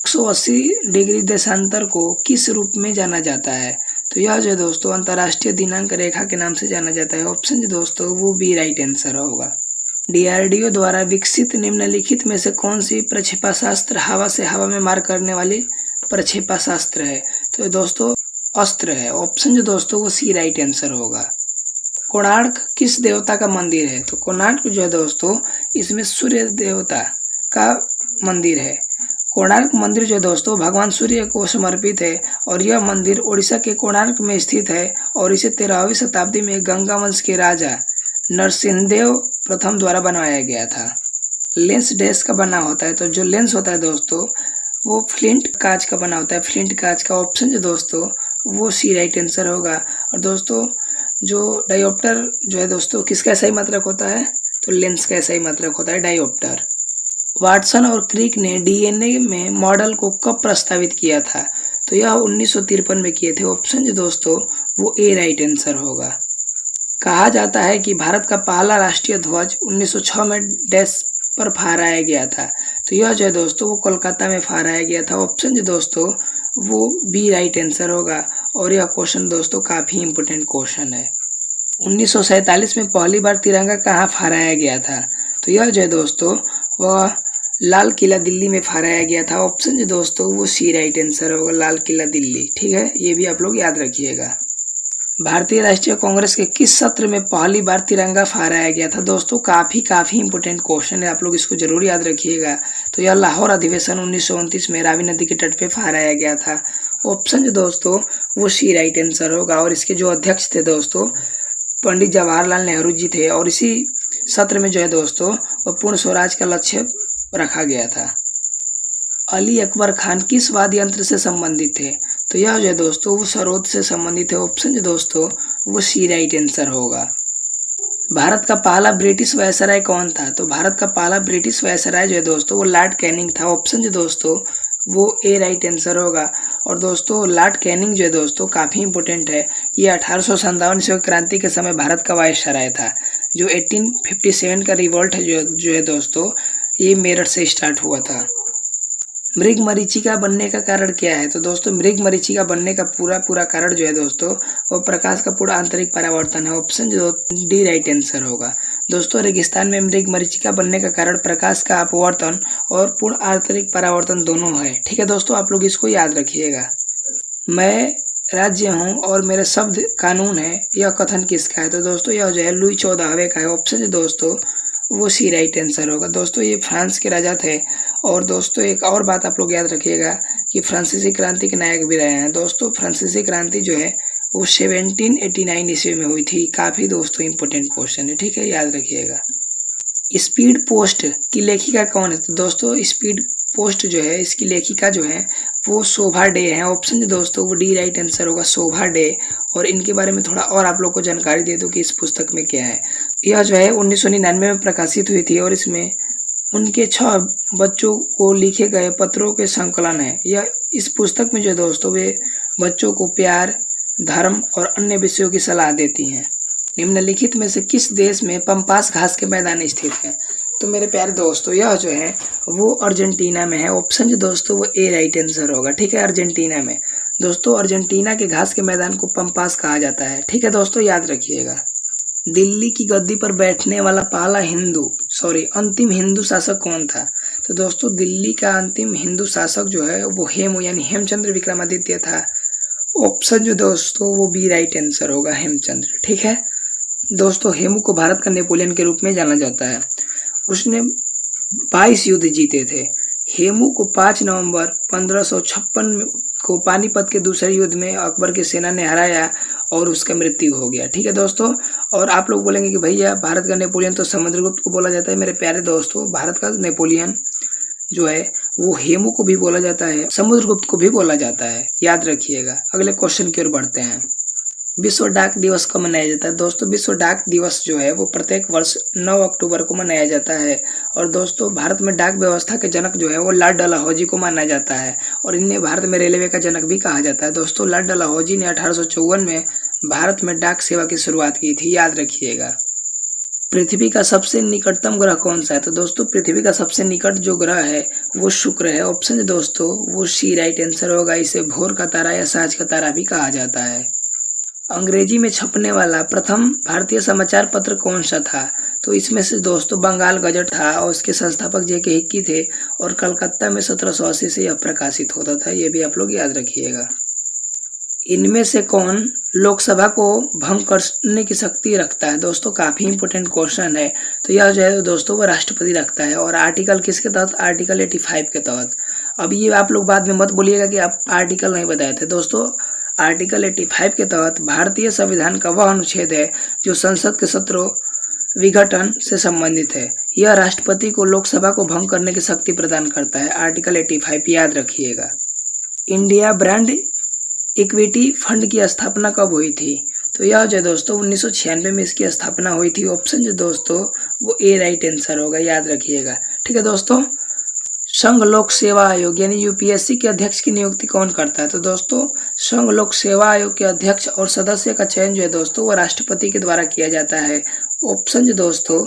180 डिग्री देशांतर को किस रूप में जाना जाता है? तो यह जो है दोस्तों अंतर्राष्ट्रीय दिनांक रेखा के नाम से जाना जाता है। ऑप्शन जो दोस्तों वो बी राइट आंसर होगा। डीआरडीओ द्वारा विकसित निम्नलिखित में से कौन सी प्रक्षेपास्त्र हवा से हवा में मार करने वाली प्रक्षेपास्त्र है? तो दोस्तों अस्त्र है। ऑप्शन जो दोस्तों वो सी राइट आंसर होगा। कोणार्क किस देवता का मंदिर है? तो कोणार्क जो है दोस्तों इसमें सूर्य देवता का मंदिर है। कोणार्क मंदिर जो है दोस्तों भगवान सूर्य को समर्पित है और यह मंदिर ओडिशा के कोणार्क में स्थित है और इसे 13वीं शताब्दी में गंगा वंश के राजा नरसिंहदेव प्रथम द्वारा बनवाया गया था। लेंस डैश का बना होता है, तो जो लेंस होता है दोस्तों वो फ्लिंट कांच का बना होता है, फ्लिंट कांच का। ऑप्शन जो दोस्तों वो सी राइट आंसर होगा। और दोस्तों जो डायोप्टर जो है दोस्तों किसका सही मात्रक होता है? तो लेंस का सही मात्रक होता है डायोप्टर। वाटसन और क्रिक ने डीएनए में मॉडल को कब प्रस्तावित किया था? तो यह 1953 में किए थे। ऑप्शन जो दोस्तों वो ए राइट आंसर होगा। कहा जाता है कि भारत का पहला राष्ट्रीय ध्वज 1906 में डैश पर फहराया गया था। तो यह जो है दोस्तों वो कोलकाता में फहराया गया था। ऑप्शन जो दोस्तों वो बी राइट आंसर होगा। और यह क्वेश्चन दोस्तों काफी इंपोर्टेंट क्वेश्चन है। 1947 में पहली बार तिरंगा कहाँ फहराया गया था? तो यह जो है दोस्तों वह लाल किला दिल्ली में फहराया गया था। ऑप्शन जो दोस्तों वो सी राइट आंसर होगा, लाल किला दिल्ली। ठीक है, ये भी आप लोग याद रखिएगा। भारतीय राष्ट्रीय कांग्रेस के किस सत्र में पहली बार तिरंगा फहराया गया था? दोस्तों काफी इंपोर्टेंट क्वेश्चन है, आप लोग इसको जरूर याद रखिएगा। तो यह लाहौर अधिवेशन 1929 में रावी नदी के तट पे फहराया गया था। ऑप्शन जो दोस्तों वो सी राइट आंसर होगा। और इसके जो अध्यक्ष थे दोस्तों पंडित जवाहरलाल नेहरू जी थे। और इसी सत्र में जो है दोस्तों वह पूर्ण स्वराज का लक्ष्य रखा गया था। अली अकबर खान किस वाद्य यंत्र से संबंधित थे? तो यह जो है दोस्तों वो सरोद से संबंधित है। ऑप्शन जो दोस्तों वो सी राइट आंसर होगा। भारत का पहला ब्रिटिश वायसराय कौन था? तो भारत का पहला ब्रिटिश वायसराय जो है दोस्तों वो लॉर्ड कैनिंग था। ऑप्शन जो दोस्तों वो ए राइट आंसर होगा। और दोस्तों लॉर्ड कैनिंग जो है दोस्तों काफी इंपोर्टेंट है। ये 1857 क्रांति के समय भारत का वायसराय था। जो 1857 का रिवोल्ट है जो है दोस्तों ये मेरठ से स्टार्ट हुआ था। मृगमरीचिका बनने का कारण क्या है? तो दोस्तों मृगमरीचिका बनने का पूरा कारण जो है दोस्तों वो प्रकाश का पूरा आंतरिक परावर्तन है। ऑप्शन जो डी राइट आंसर होगा। दोस्तों रेगिस्तान में मृगमरीचिका बनने का कारण प्रकाश का अपवर्तन और पूर्ण आंतरिक परावर्तन दोनों है। ठीक है दोस्तों, आप लोग इसको याद रखिएगा। मैं राज्य हूँ और मेरे शब्द कानून है, यह कथन किसका है? तो दोस्तों यह जो है लुई 14वें का है। ऑप्शन दोस्तों वो सी राइट आंसर होगा। दोस्तों ये फ्रांस के राजा थे। और दोस्तों एक और बात आप लोग याद रखिएगा कि फ्रांसीसी क्रांति के नायक भी रहे हैं। दोस्तों फ्रांसीसी क्रांति जो है वो 1789 ईस्वी में हुई थी। काफी दोस्तों इंपोर्टेंट क्वेश्चन है, ठीक है, याद रखिएगा। स्पीड पोस्ट की लेखिका कौन है? तो दोस्तों स्पीड पोस्ट जो है इसकी लेखिका जो है वो शोभा डे है। ऑप्शन दोस्तों वो डी राइट आंसर होगा, शोभा डे। और इनके बारे में थोड़ा और आप लोग को जानकारी दे दूं कि इस पुस्तक में क्या है। यह जो है 1999 में प्रकाशित हुई थी और इसमें उनके 6 बच्चों को लिखे गए पत्रों के संकलन है। यह इस पुस्तक में जो दोस्तों वे बच्चों को प्यार, धर्म और अन्य विषयों की सलाह देती हैं। निम्नलिखित में से किस देश में पंपास घास के मैदान स्थित है? तो मेरे प्यारे दोस्तों यह जो है वो अर्जेंटीना में है। ऑप्शन जो दोस्तों वो ए राइट आंसर होगा। ठीक है, अर्जेंटीना में। दोस्तों अर्जेंटीना के घास के मैदान को पंपास कहा जाता है। ठीक है दोस्तों, याद रखिएगा। दिल्ली की गद्दी पर बैठने वाला पहला अंतिम हिंदू शासक कौन था? तो दोस्तों दिल्ली का अंतिम हिंदू शासक जो है वो हेमू यानी हेमचंद्र विक्रमादित्य था। ऑप्शन जो दोस्तों वो बी राइट आंसर होगा, हेमचंद्र। ठीक है दोस्तों, हेमू को भारत का नेपोलियन के रूप में जाना जाता है। उसने 22 युद्ध जीते थे। हेमू को 5 नवंबर 1556 को पानीपत के दूसरे युद्ध में अकबर की सेना ने हराया और उसका मृत्यु हो गया। ठीक है दोस्तों, और आप लोग बोलेंगे कि भैया भारत का नेपोलियन तो समुद्रगुप्त को बोला जाता है। मेरे प्यारे दोस्तों, भारत का नेपोलियन जो है वो हेमू को भी बोला जाता है, समुद्रगुप्त को भी बोला जाता है, याद रखिएगा। अगले क्वेश्चन की ओर बढ़ते हैं। विश्व डाक दिवस कब मनाया जाता है? दोस्तों विश्व डाक दिवस जो है वो प्रत्येक वर्ष 9 अक्टूबर को मनाया जाता है। और दोस्तों भारत में डाक व्यवस्था के जनक जो है वो लॉर्ड डलहौजी को माना जाता है, और इन्हें भारत में रेलवे का जनक भी कहा जाता है। दोस्तों लॉर्ड डलहौजी ने 1854 में भारत में डाक सेवा की शुरुआत की थी, याद रखिएगा। पृथ्वी का सबसे निकटतम ग्रह कौन सा है? तो दोस्तों पृथ्वी का सबसे निकट जो ग्रह है वो शुक्र है। ऑप्शन दोस्तों वो सी राइट आंसर होगा। इसे भोर का तारा या साँझ का तारा भी कहा जाता है। अंग्रेजी में छपने वाला प्रथम भारतीय समाचार पत्र कौन सा था? तो इसमें से दोस्तों बंगाल गजट था, और उसके संस्थापक जे.के. हिक्की थे, और कलकत्ता में 1780 से यह प्रकाशित होता था। ये भी आप लोग याद रखिएगा। इनमें से कौन लोकसभा को भंग करने की शक्ति रखता है? दोस्तों काफी इंपोर्टेंट क्वेश्चन है। तो यह जो है दोस्तों वो राष्ट्रपति रखता है, और आर्टिकल किसके तहत? आर्टिकल 85 के तहत। अब ये आप लोग बाद में मत बोलिएगा कि आप आर्टिकल नहीं बताए थे। दोस्तों आर्टिकल 85 के तहत भारतीय संविधान का वह अनुच्छेद है जो संसद के सत्रों विघटन से संबंधित है। यह राष्ट्रपति को लोकसभा को भंग करने की शक्ति प्रदान करता है। आर्टिकल 85 याद रखिएगा। इंडिया ब्रांड इक्विटी फंड की स्थापना कब हुई थी? तो यह जो दोस्तों 1996 में इसकी स्थापना हुई थी। ऑप्शन जो दोस्तों वो ए राइट आंसर होगा, याद रखिएगा। ठीक है दोस्तों, संघ लोक सेवा आयोग यानी यूपीएससी के अध्यक्ष की नियुक्ति कौन करता है? तो दोस्तों संघ लोक सेवा आयोग के अध्यक्ष और सदस्य का चयन जो है दोस्तों वो राष्ट्रपति के द्वारा किया जाता है। ऑप्शन जो दोस्तों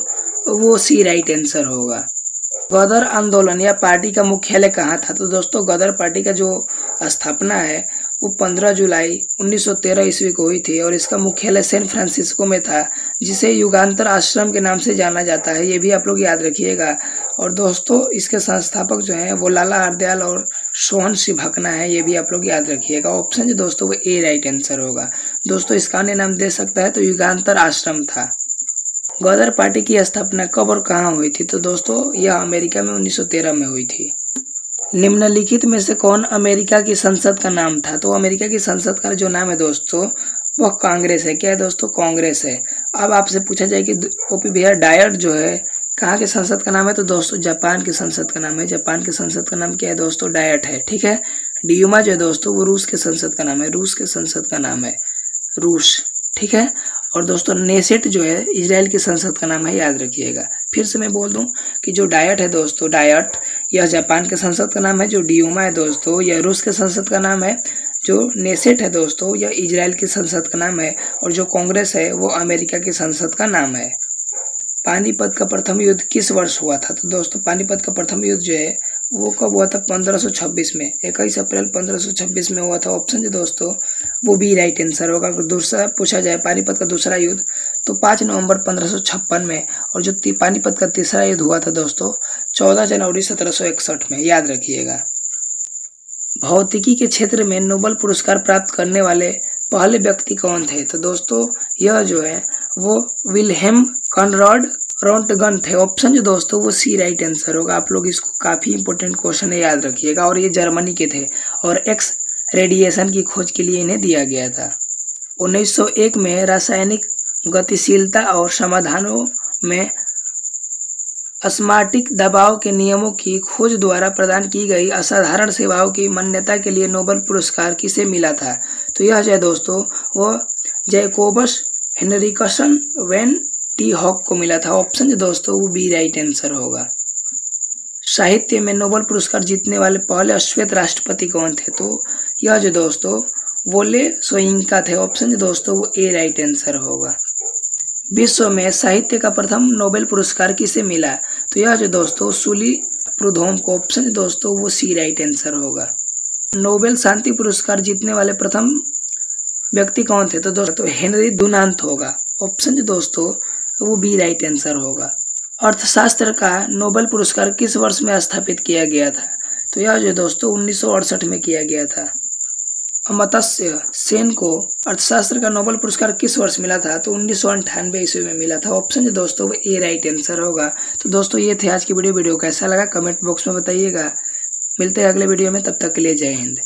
वो सी राइट आंसर होगा। गदर आंदोलन या पार्टी का मुख्यालय कहाँ था? तो दोस्तों गदर पार्टी का जो स्थापना है वो 15 जुलाई 1913 ईस्वी को हुई थी, और इसका मुख्यालय सैन फ्रांसिस्को में था, जिसे युगांतर आश्रम के नाम से जाना जाता है। ये भी आप लोग याद रखिएगा। और दोस्तों इसके संस्थापक जो हैं वो लाला हरदयाल और सोहन सिंह भकना है। ये भी आप लोग याद रखिएगा। ऑप्शन जो दोस्तों वो ए राइट आंसर होगा। दोस्तों इसका अन्य नाम दे सकता है तो युगांतर आश्रम था। गदर पार्टी की स्थापना कब और कहाँ हुई थी? तो दोस्तों यह अमेरिका में 1913 में हुई थी। निम्नलिखित में से कौन अमेरिका की संसद का नाम था? तो अमेरिका की संसद का जो नाम है दोस्तों वह कांग्रेस है। क्या है दोस्तों? कांग्रेस है। अब आपसे पूछा जाए कि ओपी भैया डायट जो है कहाँ के संसद का नाम है? तो दोस्तों जापान के संसद का नाम है। जापान के संसद का नाम क्या है दोस्तों? डायट है। ठीक है। डियूमा जो है दोस्तों वो रूस के संसद का नाम है। रूस के संसद का नाम है रूस। ठीक है। और दोस्तों नेसेट जो है इजराइल की संसद का नाम है, याद रखिएगा। फिर से मैं बोल दूं कि जो डायट है दोस्तों, डायट यह जापान के संसद का नाम है। जो डियूमा है दोस्तों यह रूस के संसद का नाम है। जो नेसेट है दोस्तों यह इजराइल की संसद का नाम है, और जो कांग्रेस है वो अमेरिका की संसद का नाम है। पानीपत का प्रथम युद्ध किस वर्ष हुआ था? तो दोस्तों पानीपत का प्रथम युद्ध जो है वो कब हुआ था? 1526 में। 21 अप्रैल 1526 में हुआ था। ऑप्शन जो दोस्तों वो भी राइट आंसर होगा। अगर दूसरा पूछा जाए पानीपत का दूसरा युद्ध तो 5 नवंबर 1556 में, और जो पानीपत का तीसरा युद्ध हुआ था दोस्तों 14 जनवरी 1761 में, याद रखिएगा। भौतिकी के क्षेत्र में नोबेल पुरस्कार प्राप्त करने वाले पहले व्यक्ति कौन थे? तो दोस्तों यह जो है वो विल्हेम कॉनराड रोंटगन थे। ऑप्शन जो दोस्तों वो सी राइट आंसर होगा। आप लोग इसको काफी इंपोर्टेंट क्वेश्चन है, याद रखिएगा। और ये जर्मनी के थे, और एक्स रेडिएशन की खोज के लिए इन्हें दिया गया था। 1901 में रासायनिक गतिशीलता और समाधानों में अस्माटिक दबाव के नियमों की खोज द्वारा प्रदान की गई असाधारण सेवाओं की मान्यता के लिए नोबेल पुरस्कार किसे मिला था? तो यह जो है दोस्तों वो Jacobus Henricus van t Hoff को मिला था। ऑप्शन जो दोस्तों वो बी राइट आंसर होगा। साहित्य में नोबेल पुरस्कार जीतने वाले पहले अश्वेत राष्ट्रपति कौन थे? तो यह जो दोस्तों वोले सोइंका थे। ऑप्शन जो दोस्तों वो ए राइट आंसर होगा। विश्व में साहित्य का प्रथम नोबेल पुरस्कार किसे मिला? तो यह जो दोस्तों सूली प्रुधोम को। ऑप्शन दोस्तों वो सी राइट आंसर होगा। नोबेल शांति पुरस्कार जीतने वाले प्रथम व्यक्ति कौन थे? तो दोस्तों हेनरी डुनांत होगा। ऑप्शन जो दोस्तों वो बी राइट आंसर होगा। अर्थशास्त्र का नोबेल पुरस्कार किस वर्ष में स्थापित किया गया था? तो यह जो दोस्तों 1968 में किया गया था। अमर्त्य सेन को अर्थशास्त्र का नोबेल पुरस्कार किस वर्ष मिला था? तो 1998 ईस्वी में मिला था। ऑप्शन जो दोस्तों ए राइट आंसर होगा। तो दोस्तों ये थे आज की वीडियो कैसा लगा कमेंट बॉक्स में बताइएगा। मिलते हैं अगले वीडियो में, तब तक के लिए जय हिंद।